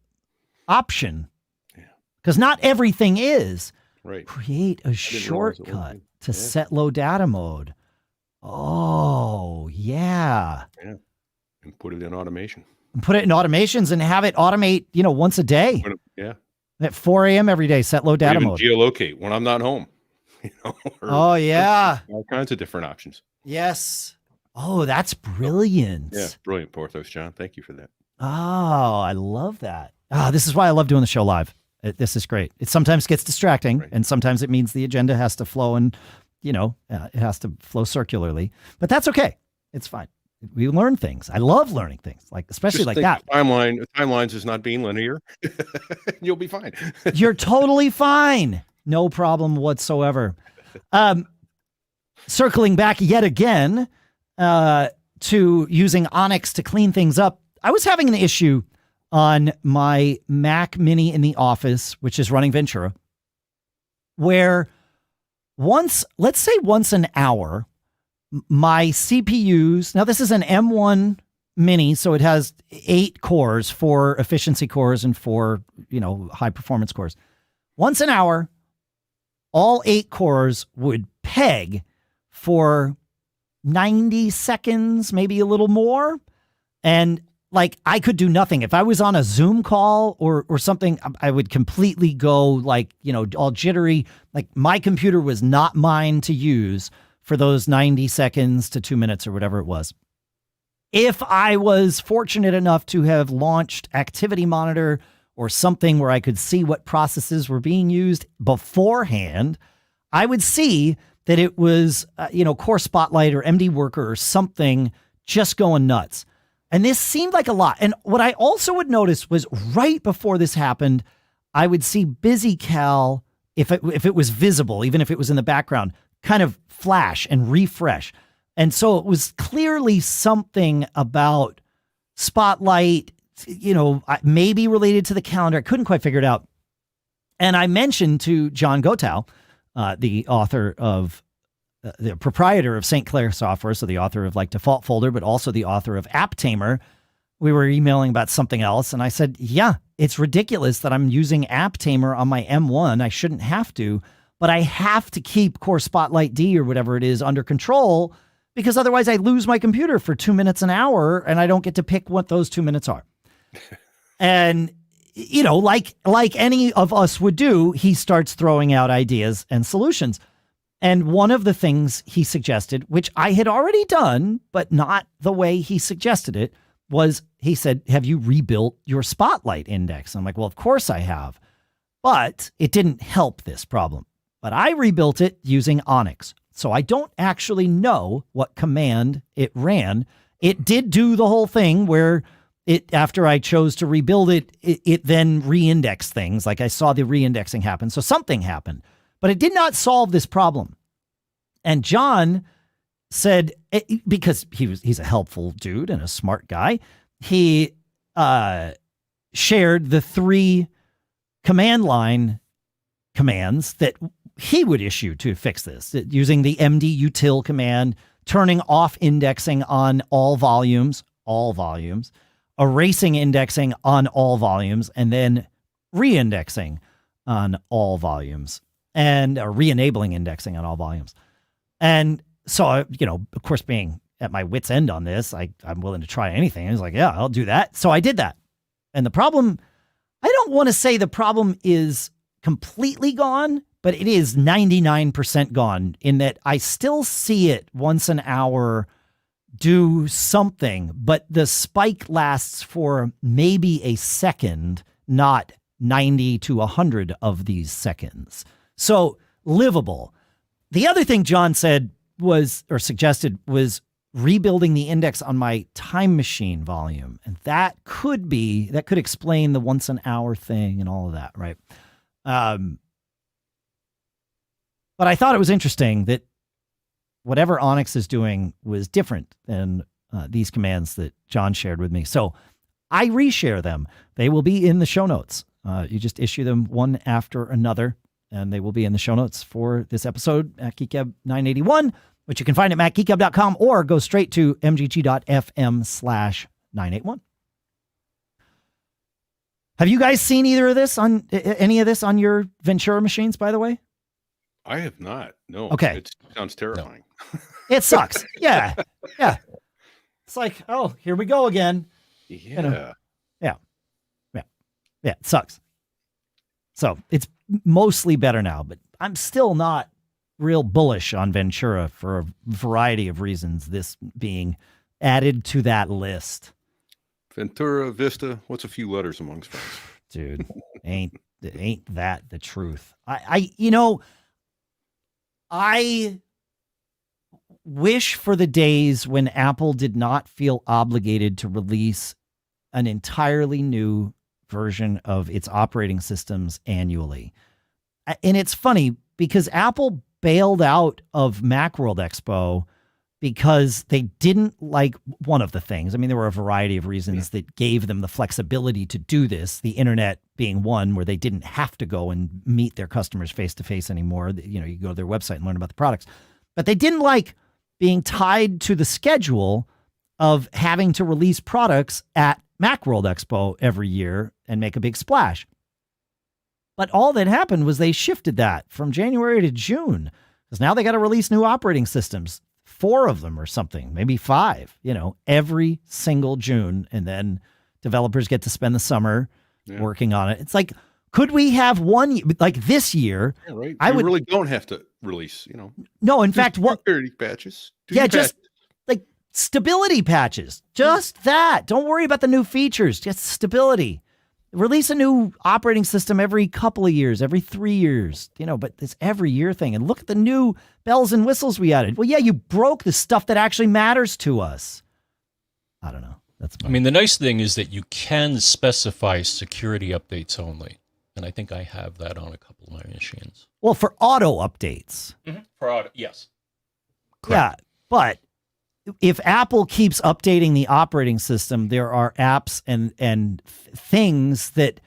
option. Yeah. Because not everything is. Right. Create a shortcut to set low data mode. Oh, yeah. Yeah. And put it in automation. And put it in automations and have it automate, once a day. Yeah. At 4 a.m. every day, set low data mode. Geolocate when I'm not home. Oh, yeah. All kinds of different options. Yes. Oh, that's brilliant. Yeah, brilliant, Porthos John. Thank you for that. Oh, I love that. This is why I love doing the show live. This is great. It sometimes gets distracting, right, and sometimes it means the agenda has to flow and, it has to flow circularly. But that's okay. It's fine. We learn things. I love learning things, especially Just like think that. Timelines is not being linear. You'll be fine. You're totally fine. No problem whatsoever. Circling back yet again to using OnyX to clean things up. I was having an issue on my Mac Mini in the office, which is running Ventura, where let's say once an hour, my CPUs, now this is an M1 Mini, so it has 8 cores, 4 efficiency cores and 4, high performance cores. Once an hour, all 8 cores would peg for 90 seconds, maybe a little more. And I could do nothing. If I was on a Zoom call or something, I would completely go all jittery. My computer was not mine to use for those 90 seconds to 2 minutes or whatever it was. If I was fortunate enough to have launched Activity Monitor or something where I could see what processes were being used beforehand, I would see that it was, Core Spotlight or MD Worker or something just going nuts. And this seemed like a lot. And what I also would notice was right before this happened, I would see BusyCal, if it was visible, even if it was in the background, kind of flash and refresh. And so it was clearly something about Spotlight, maybe related to the calendar. I couldn't quite figure it out. And I mentioned to John Gotow, the author of, the proprietor of St. Clair Software, so the author of Default Folder, but also the author of App Tamer. We were emailing about something else, and I said, yeah, it's ridiculous that I'm using App Tamer on my M1. I shouldn't have to, but I have to keep Core Spotlight D or whatever it is under control, because otherwise I lose my computer for 2 minutes an hour, and I don't get to pick what those 2 minutes are. And like any of us would do, he starts throwing out ideas and solutions. And one of the things he suggested, which I had already done, but not the way he suggested it, was he said, have you rebuilt your Spotlight index? I'm like, well, of course I have. But it didn't help this problem. But I rebuilt it using OnyX. So I don't actually know what command it ran. It did do the whole thing where it, after I chose to rebuild it, it then re-indexed things. Like I saw the re-indexing happen. So something happened. But it did not solve this problem. And John said, because he's a helpful dude and a smart guy, he shared the 3 command line commands that he would issue to fix this, using the mdutil command, turning off indexing on all volumes, erasing indexing on all volumes, and then re-indexing on all volumes, and re-enabling indexing on all volumes. And so, of course, being at my wit's end on this, I'm willing to try anything. I was like, yeah, I'll do that. So I did that. And the problem, I don't want to say the problem is completely gone, but it is 99% gone in that I still see it once an hour do something, but the spike lasts for maybe a second, not 90 to 100 of these seconds. So livable. The other thing John said suggested was rebuilding the index on my Time Machine volume. And that could explain the once an hour thing and all of that, right? But I thought it was interesting that whatever OnyX is doing was different than these commands that John shared with me. So I reshare them. They will be in the show notes. You just issue them one after another, and they will be in the show notes for this episode, Mac Geek Gab 981, which you can find at macgeekgab.com or go straight to mgg.fm/981. Have you guys seen any of this on your Ventura machines, by the way? I have not. No. Okay. It sounds terrifying. No. It sucks. Yeah. Yeah. It's like, oh, here we go again. Yeah. Yeah. It sucks. So it's mostly better now, but I'm still not real bullish on Ventura for a variety of reasons, this being added to that list. Ventura, Vista, what's a few letters amongst friends? Dude, ain't that the truth? I wish for the days when Apple did not feel obligated to release an entirely new version of its operating systems annually. And it's funny because Apple bailed out of Macworld Expo because they didn't like one of the things. I mean, there were a variety of reasons that gave them the flexibility to do this, the internet being one where they didn't have to go and meet their customers face-to-face anymore. You go to their website and learn about the products. But they didn't like being tied to the schedule of having to release products at Macworld Expo every year and make a big splash. But all that happened was they shifted that from January to June, because now they got to release new operating systems, 4 of them or something, maybe 5, every single June. And then developers get to spend the summer working on it. It's like, could we have one, like this year? Yeah, right. I really don't have to release, No, in fact, what security patches? Just like stability patches, just that. Don't worry about the new features, just stability. Release a new operating system every couple of years, every 3 years, but this every year thing. And look at the new bells and whistles we added. Well, yeah, you broke the stuff that actually matters to us. I don't know. The nice thing is that you can specify security updates only. And I think I have that on a couple of my machines. Well, for auto updates. Mm-hmm. For auto, yes. Correct. Yeah, but if Apple keeps updating the operating system, there are apps and things that,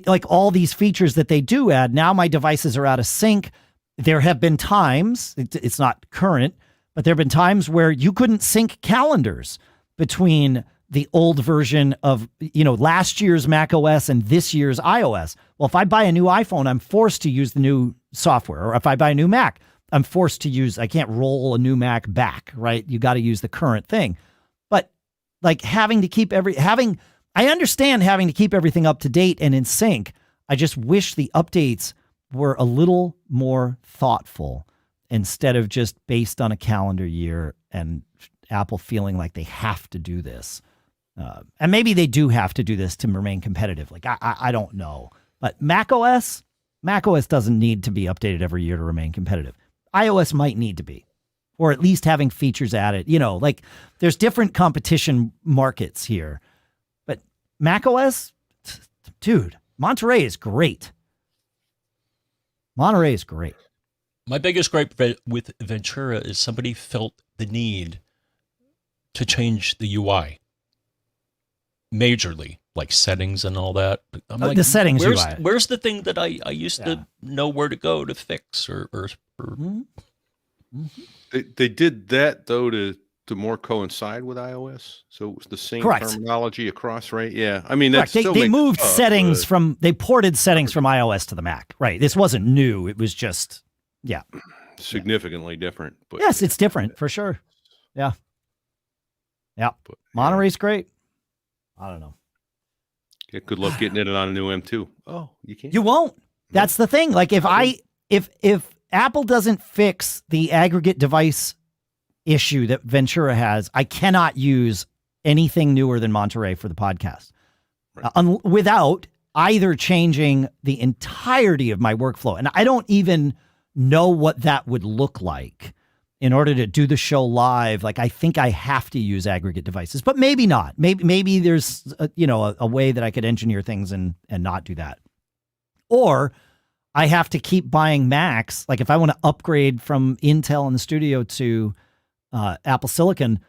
like all these features that they do add. Now my devices are out of sync. There have been times, it's not current, but there have been times where you couldn't sync calendars between the old version of, last year's Mac OS and this year's iOS. Well, if I buy a new iPhone, I'm forced to use the new software. Or if I buy a new Mac, I'm forced to use, I can't roll a new Mac back, right? You got to use the current thing. But like having to keep I understand having to keep everything up to date and in sync. I just wish the updates were a little more thoughtful instead of just based on a calendar year and Apple feeling like they have to do this. And maybe they do have to do this to remain competitive. Like, I don't know. But macOS doesn't need to be updated every year to remain competitive. iOS might need to be, or at least having features added. You know, like there's different competition markets here. But macOS, dude, Monterey is great. Monterey is great. My biggest gripe with Ventura is somebody felt the need to change the UI majorly, like settings and all that. I'm like, the settings where's, UI. Where's the thing that I used to know where to go to fix or They did that though to more coincide with iOS, so it was the same terminology across, right? Yeah, I mean that's they moved settings from they ported settings from iOS to the Mac, right? This wasn't new; it was just significantly different. But yes, it's different for sure. Yeah. But, Monterey's great. I don't know. Yeah, good luck getting it on a new M2. Oh, you can't. You won't. That's the thing. Like if Apple doesn't fix the aggregate device issue that Ventura has, I cannot use anything newer than Monterey for the podcast without either changing the entirety of my workflow. And I don't even know what that would look like in order to do the show live. Like, I think I have to use aggregate devices, but maybe not. Maybe there's a way that I could engineer things and not do that. Or I have to keep buying Macs. Like if I want to upgrade from Intel in the studio to Apple Silicon,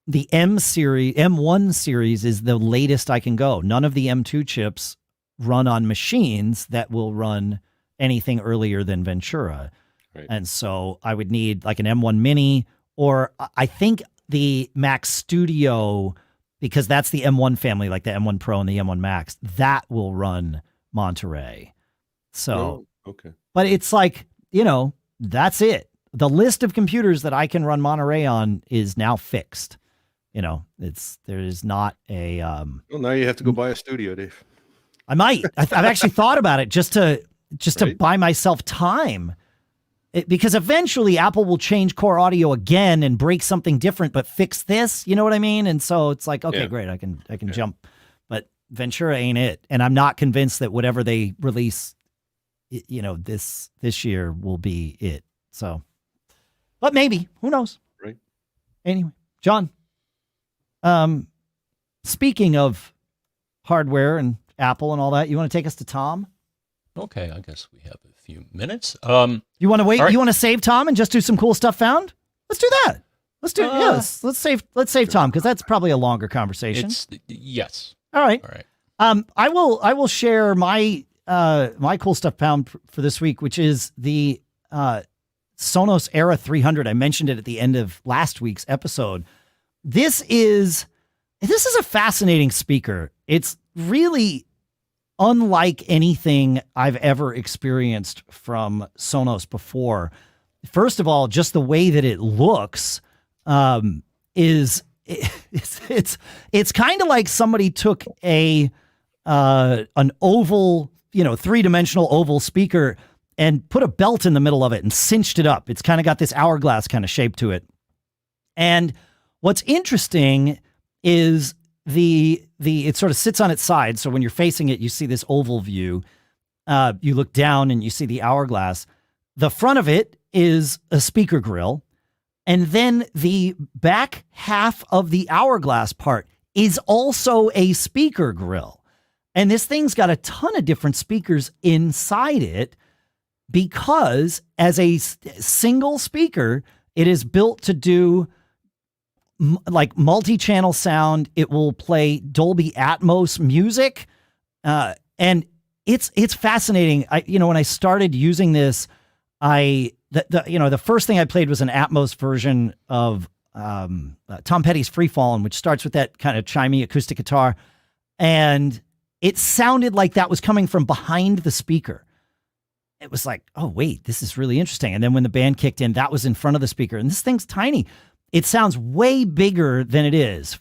the M1 series is the latest I can go. None of the M2 chips run on machines that will run anything earlier than Ventura. Right. And so I would need like an M1 Mini, or I think the Mac Studio, because that's the M1 family, like the M1 Pro and the M1 Max, that will run Monterey. So, okay. But it's like, that's it. The list of computers that I can run Monterey on is now fixed. There is not a. Well, now you have to go buy a studio, Dave. I might. I've actually thought about it just to buy myself time. Because eventually Apple will change core audio again and break something different, but fix this, you know what I mean? And so it's like, okay, great, I can jump, but Ventura ain't it. And I'm not convinced that whatever they release, this year will be it. So, but maybe, who knows? Right. Anyway, John, speaking of hardware and Apple and all that, you want to take us to Tom? Okay, I guess we have a few minutes. You want to wait? Right. You want to save Tom and just do some cool stuff found? Let's do that. Let's save Tom, because that's probably a longer conversation. Yes. All right. All right. I will share my cool stuff found for this week, which is the Sonos Era 300. I mentioned it at the end of last week's episode. This is a fascinating speaker. It's really unlike anything I've ever experienced from Sonos before. First of all, just the way that it looks it's kind of like somebody took an oval, three-dimensional oval speaker and put a belt in the middle of it and cinched it up. It's kind of got this hourglass kind of shape to it. And what's interesting is it sort of sits on its side. So when you're facing it, you see this oval view. You look down and you see the hourglass. The front of it is a speaker grill. And then the back half of the hourglass part is also a speaker grill. And this thing's got a ton of different speakers inside it, because as a single speaker, it is built to do like multi-channel sound. It will play Dolby Atmos music. And it's fascinating. When I started using this, the first thing I played was an Atmos version of Tom Petty's Free Fallin', which starts with that kind of chimey acoustic guitar. And it sounded like that was coming from behind the speaker. It was like, oh, wait, this is really interesting. And then when the band kicked in, that was in front of the speaker. And this thing's tiny. It sounds way bigger than it is.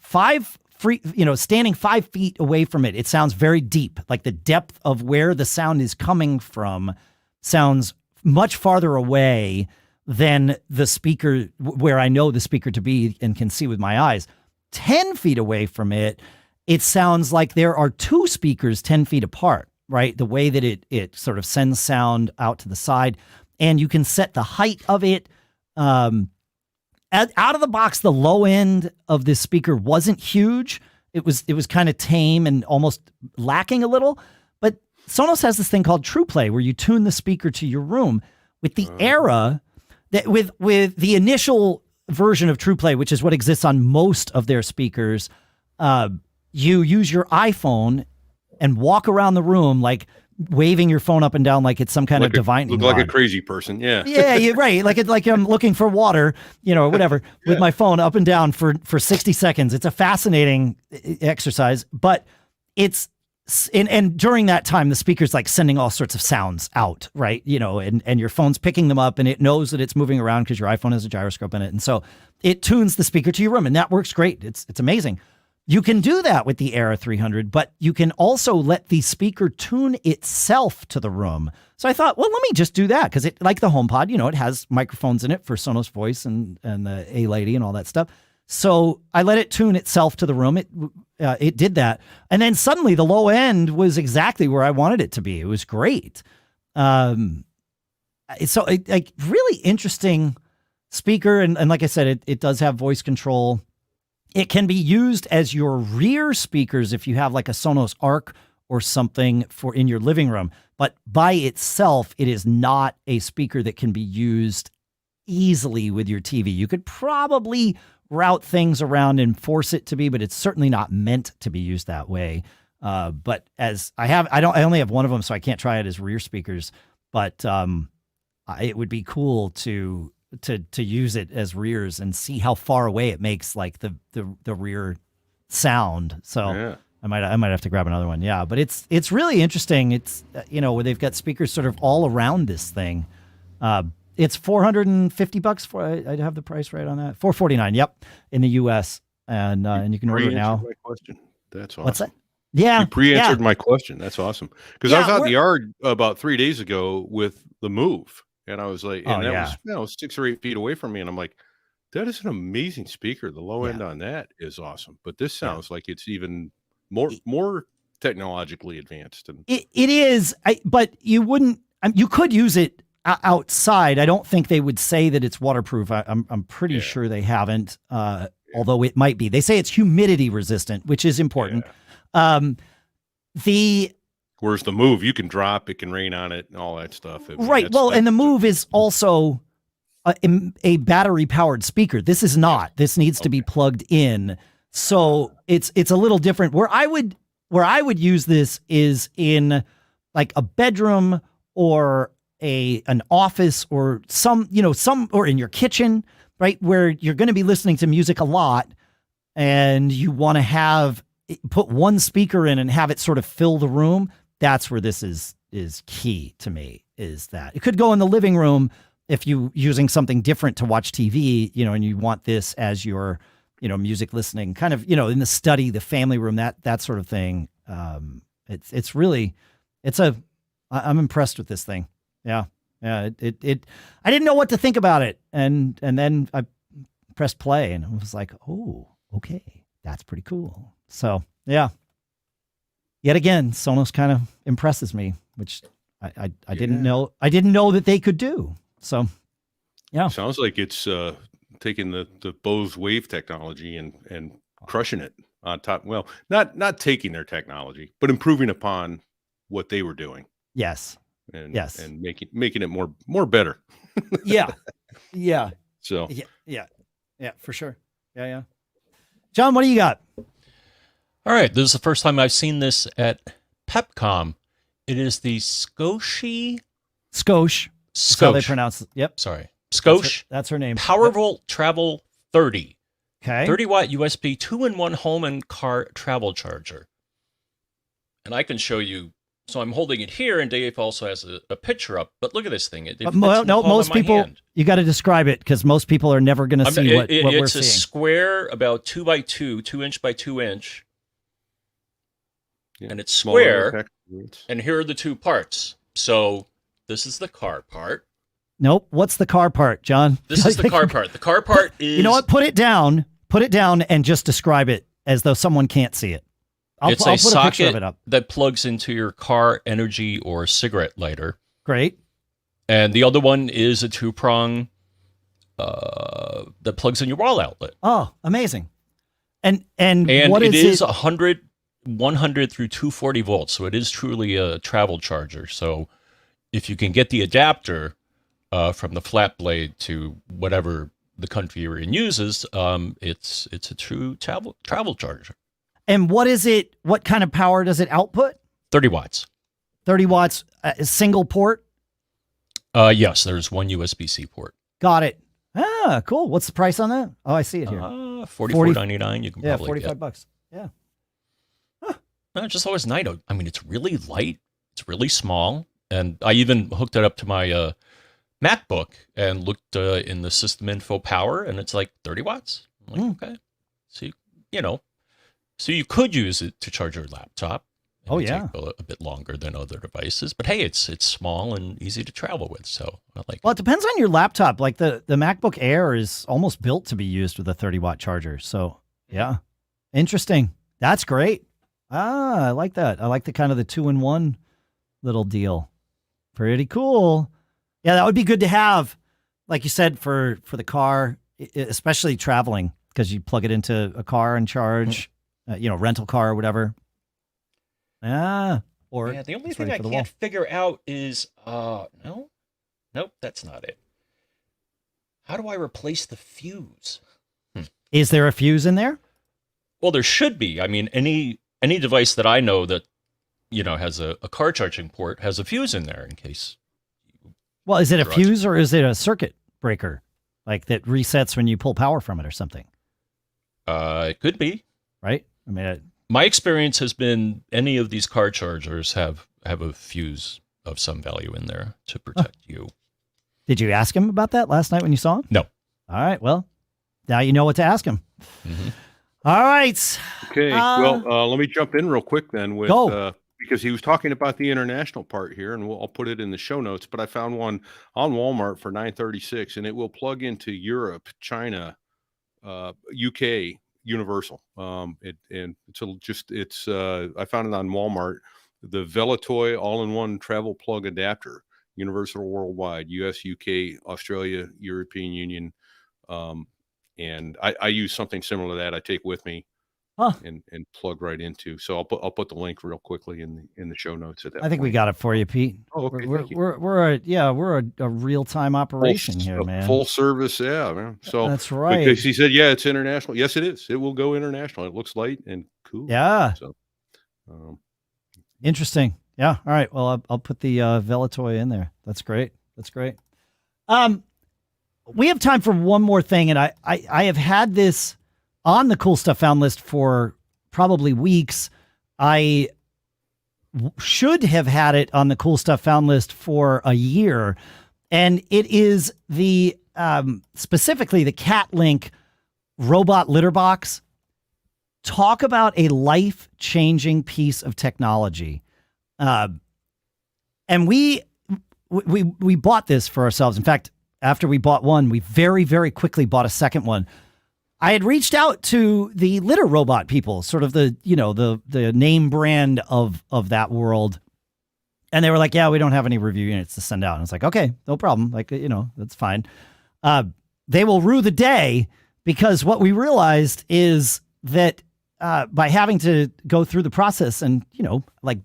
Standing 5 feet away from it, it sounds very deep. Like the depth of where the sound is coming from sounds much farther away than the speaker where I know the speaker to be and can see with my eyes. 10 feet away from it, it sounds like there are two speakers 10 feet apart, right? The way that it sort of sends sound out to the side, and you can set the height of it. Out of the box, the low end of this speaker wasn't huge. It was kind of tame and almost lacking a little. But Sonos has this thing called TruePlay, where you tune the speaker to your room. With the Era, that with the initial version of TruePlay, which is what exists on most of their speakers, you use your iPhone and walk around the room like waving your phone up and down like it's some kind of divine. Look like a crazy person. Yeah. Yeah, you're right. Like I'm looking for water, or whatever, with my phone up and down for 60 seconds. It's a fascinating exercise, but it's and during that time, the speaker's like sending all sorts of sounds out, right? And your phone's picking them up, and it knows that it's moving around because your iPhone has a gyroscope in it. And so it tunes the speaker to your room, and that works great. It's amazing. You can do that with the Era 300, but you can also let the speaker tune itself to the room. So I thought, well, let me just do that, because it, like the HomePod, it has microphones in it for Sonos Voice and the A-Lady and all that stuff. So I let it tune itself to the room. It did that. And then suddenly the low end was exactly where I wanted it to be. It was great. So really interesting speaker. And like I said, it does have voice control. It can be used as your rear speakers if you have like a Sonos Arc or something for in your living room. But by itself, it is not a speaker that can be used easily with your TV. You could probably route things around and force it to be, but it's certainly not meant to be used that way. But as I only have one of them, so I can't try it as rear speakers, but it would be cool to use it as rears and see how far away it makes like the rear sound. So yeah. I might have to grab another one. Yeah, but it's really interesting. It's where they've got speakers sort of all around this thing. It's $450 for I have the price right on that. $449. Yep, in the US, and you can order it now. My question. That's awesome. What's that? Yeah, you pre-answered my question. That's awesome. Because I was out in the yard about 3 days ago with the Move. And I was like, and that was 6 or 8 feet away from me. And I'm like, that is an amazing speaker. The low end on that is awesome. But this sounds like it's even more technologically advanced. And it is, but you could use it outside. I don't think they would say that it's waterproof. I'm pretty sure they haven't, although it might be. They say it's humidity resistant, which is important. Whereas the Move, you can drop, it can rain on it and all that stuff. Right. Well, and the Move is also a battery-powered speaker. This is not. This needs to be plugged in. So it's a little different. Where I would use this is in like a bedroom or an office or some or in your kitchen, right? Where you're going to be listening to music a lot and you want to put one speaker in and have it sort of fill the room. That's where this is key to me, is that it could go in the living room if you using something different to watch TV, and you want this as your, music listening kind of, in the study, the family room, that sort of thing. I'm impressed with this thing. Yeah. Yeah. I didn't know what to think about it. And then I pressed play and I was like, oh, okay, that's pretty cool. So yeah. Yet again, Sonos kind of impresses me, which I didn't know. I didn't know that they could do. So, yeah. Sounds like it's taking the Bose Wave technology and crushing it on top. Well, not taking their technology, but improving upon what they were doing. Yes. And making it more better. Yeah. Yeah. So yeah, for sure. Yeah. John, what do you got? All right, this is the first time I've seen this at PepCom. It is the Scosche. That's how they pronounce it. Yep. Sorry. Scosche. That's her name. PowerVolt Travel 30. Okay. 30-watt USB 2-in-1 home and car travel charger. And I can show you. So I'm holding it here, and Dave also has a picture up. But look at this thing. Most people, you got to describe it because most people are never going to see what we're seeing. It's a square about 2 by 2, 2 inch by 2 inch. Yeah, and it's square, and here are the two parts. So this is the car part, Nope. What's the car part, John? This is the car part. The car part is... You know what? Put it down and just describe it as though someone can't see it. I'll it's put a a socket picture of it up. that plugs into your car energy or cigarette lighter. Great. And the other one is a 2-prong that plugs in your wall outlet. Oh, amazing. And And what it is is 100 through 240 volts. So it is truly a travel charger. So if you can get the adapter from the flat blade to whatever the country you're in uses, it's a true travel charger. And what is it? What kind of power does it output? 30 watts. 30 watts, single port? Yes, there's one USB-C port. Got it. Ah, cool. What's the price on that? Oh, I see it here. $44.99. You can probably 45 get. bucks. Yeah. No, it's just always nice. I mean, it's really light. It's really small. And I even hooked it up to my MacBook and looked in the system info power, and it's like 30 watts. I'm like, okay. So, so you could use it to charge your laptop. Oh, yeah. Take a bit longer than other devices. But hey, it's small and easy to travel with. So I like Well, it depends on your laptop. Like the MacBook Air is almost built to be used with a 30-watt charger. So, yeah. Interesting. That's great. Ah, I like that. I like the kind of the 2-in-1 little deal. Pretty cool. Yeah, that would be good to have, like you said, for the car, especially traveling, because you plug it into a car and charge, rental car or whatever. Or the only thing I can't figure out is, nope, that's not it. How do I replace the fuse? Is there a fuse in there? Well, there should be. I mean, any device that I know that, has a car charging port has a fuse in there in case. Well, is it a fuse or is it a circuit breaker? Like that resets when you pull power from it or something? It could be. Right? I mean, my experience has been any of these car chargers have a fuse of some value in there to protect you. Did you ask him about that last night when you saw him? No. All right. Well, now you know what to ask him. Mm-hmm. All right. Okay. Well, let me jump in real quick then with because he was talking about the international part here, and I'll put it in the show notes. But I found one on Walmart for $9.36, and it will plug into Europe, China, UK. Universal. I found it on Walmart. The Velatoy all-in-one travel plug adapter, universal worldwide, US, UK, Australia, European Union. And I use something similar to that. I take with me and plug right into. So I'll put the link real quickly in the show notes at that. I think we got it for you, Pete. Oh, okay. We're a real-time operation here, man. Full service, yeah, man. So that's right. Because he said, yeah, it's international. Yes, it is. It will go international. It looks light and cool. Yeah. So interesting. Yeah. All right. Well, I'll put the Velatoy in there. That's great. That's great. We have time for one more thing, and I have had this on the cool stuff found list for probably weeks. I should have had it on the cool stuff found list for a year, and it is the specifically the CaTlink Robot Litter Box. Talk about a life-changing piece of technology, and we bought this for ourselves. In fact, after we bought one, we very, very quickly bought a second one. I had reached out to the litter robot people, sort of the name brand of that world. And they were like, yeah, we don't have any review units to send out. And it's like, okay, no problem. Like, that's fine. They will rue the day, because what we realized is that by having to go through the process and,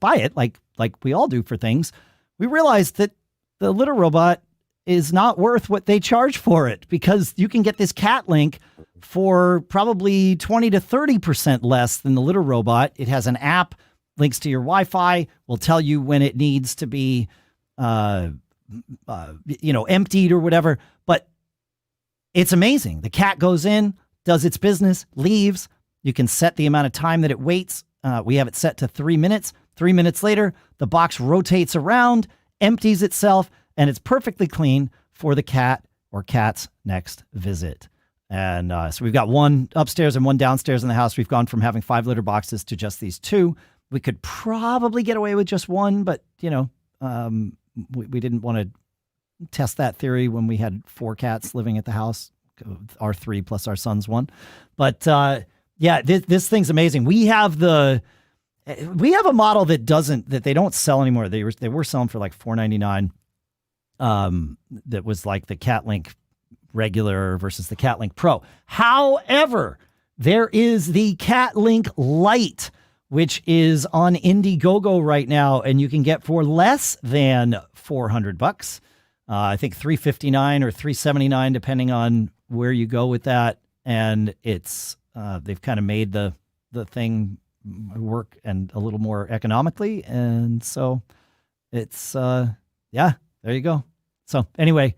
buy it, like we all do for things, we realized that the litter robot is not worth what they charge for it, because you can get this CaTlink for probably 20 to 30% less than the litter robot. It has an app, links to your Wi-Fi, will tell you when it needs to be, emptied or whatever. But it's amazing. The cat goes in, does its business, leaves. You can set the amount of time that it waits. We have it set to 3 minutes. 3 minutes later, the box rotates around, empties itself, and it's perfectly clean for the cat or cat's next visit. And so we've got one upstairs and one downstairs in the house. We've gone from having 5 litter boxes to just these 2. We could probably get away with just one, but, we didn't want to test that theory when we had 4 cats living at the house, our 3 plus our son's 1. But yeah, this thing's amazing. We have a model that they don't sell anymore. They were selling for like $4.99. That was like the CatLink regular versus the CatLink Pro. However, there is the CatLink Lite, which is on Indiegogo right now, and you can get for less than $400. I think $359 or $379, depending on where you go with that. And it's they've kind of made the thing work and a little more economically, and so it's yeah, there you go. So anyway,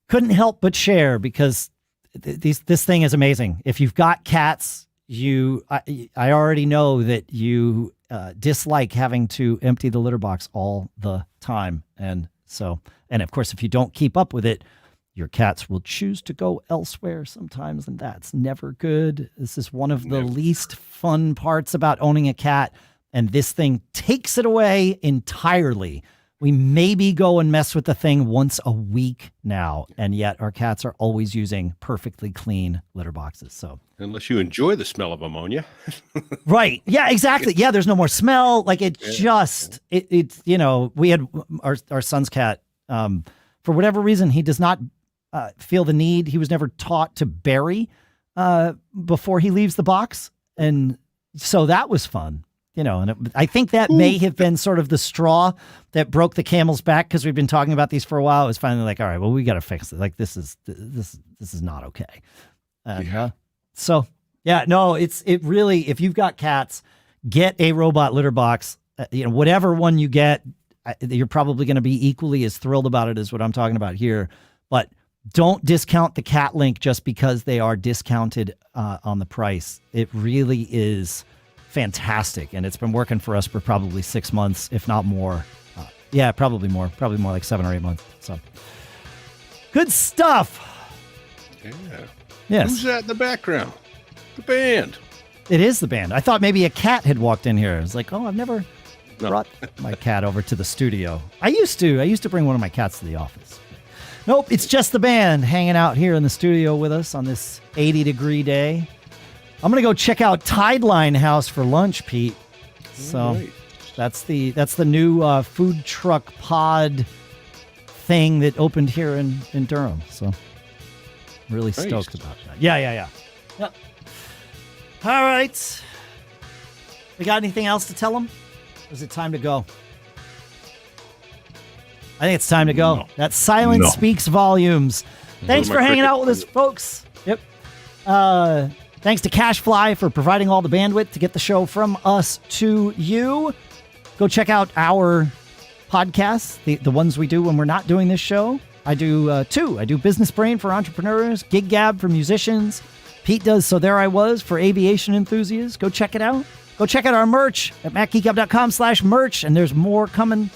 couldn't help but share because this thing is amazing. If you've got cats, I already know that you dislike having to empty the litter box all the time. And of course, if you don't keep up with it, your cats will choose to go elsewhere sometimes, and that's never good. This is one of the least fun parts about owning a cat, and this thing takes it away entirely. We maybe go and mess with the thing once a week now, and yet our cats are always using perfectly clean litter boxes. So unless you enjoy the smell of ammonia. Right. Yeah, exactly. Yeah, there's no more smell. Like it's we had our son's cat, for whatever reason, he does not feel the need. He was never taught to bury before he leaves the box. And so that was fun. And I think that may have been sort of the straw that broke the camel's back, because we've been talking about these for a while. It was finally like, all right, well, we got to fix it. Like this is not okay. And so yeah, no, it really, if you've got cats, get a robot litter box. Whatever one you get, you're probably going to be equally as thrilled about it as what I'm talking about here. But don't discount the CatLink just because they are discounted on the price. It really is fantastic, and it's been working for us for probably 6 months, if not more. Yeah, probably more like 7 or 8 months. So good stuff. Yeah. Yes. Who's that in the background? The band. It is the band. I thought maybe a cat had walked in here. I was like, oh, I've never brought my cat over to the studio. I used to bring one of my cats to the office. Nope, it's just the band hanging out here in the studio with us on this 80-degree day. I'm going to go check out Tideline House for lunch, Pete. So right. that's the new food truck pod thing that opened here in Durham. So really stoked about that. Yeah. Yep. All right. We got anything else to tell them? Or is it time to go? I think it's time to go. No. That silence speaks volumes. Thanks for hanging out with us, folks. Yep. Thanks to CashFly for providing all the bandwidth to get the show from us to you. Go check out our podcasts, the ones we do when we're not doing this show. I do 2. I do Business Brain for entrepreneurs, Gig Gab for musicians. Pete does So There I Was for aviation enthusiasts. Go check it out. Go check out our merch at macgeekgab.com/merch, and there's more coming.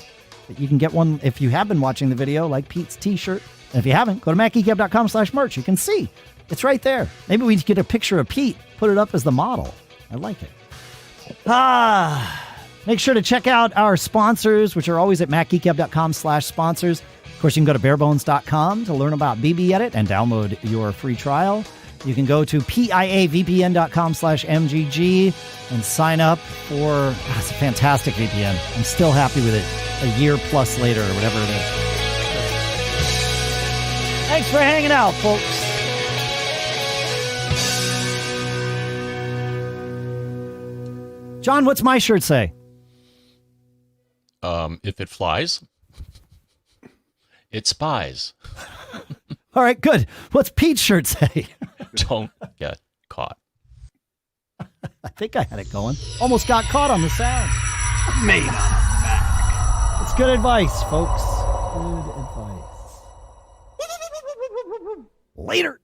You can get one if you have been watching the video, like Pete's t-shirt. And if you haven't, go to macgeekgab.com/merch. You can see. It's right there. Maybe we get a picture of Pete, put it up as the model. I like it. Make sure to check out our sponsors, which are always at macgeekgab.com/sponsors. Of course, you can go to barebones.com to learn about BBEdit and download your free trial. You can go to piavpn.com/mgg and sign up for, it's a fantastic VPN. I'm still happy with it a year plus later or whatever it is. Thanks for hanging out, folks. John, what's my shirt say? If it flies, it spies. All right, good. What's Pete's shirt say? Don't get caught. I think I had it going. Almost got caught on the sound. Made on Mac. It's good advice, folks. Good advice. Later.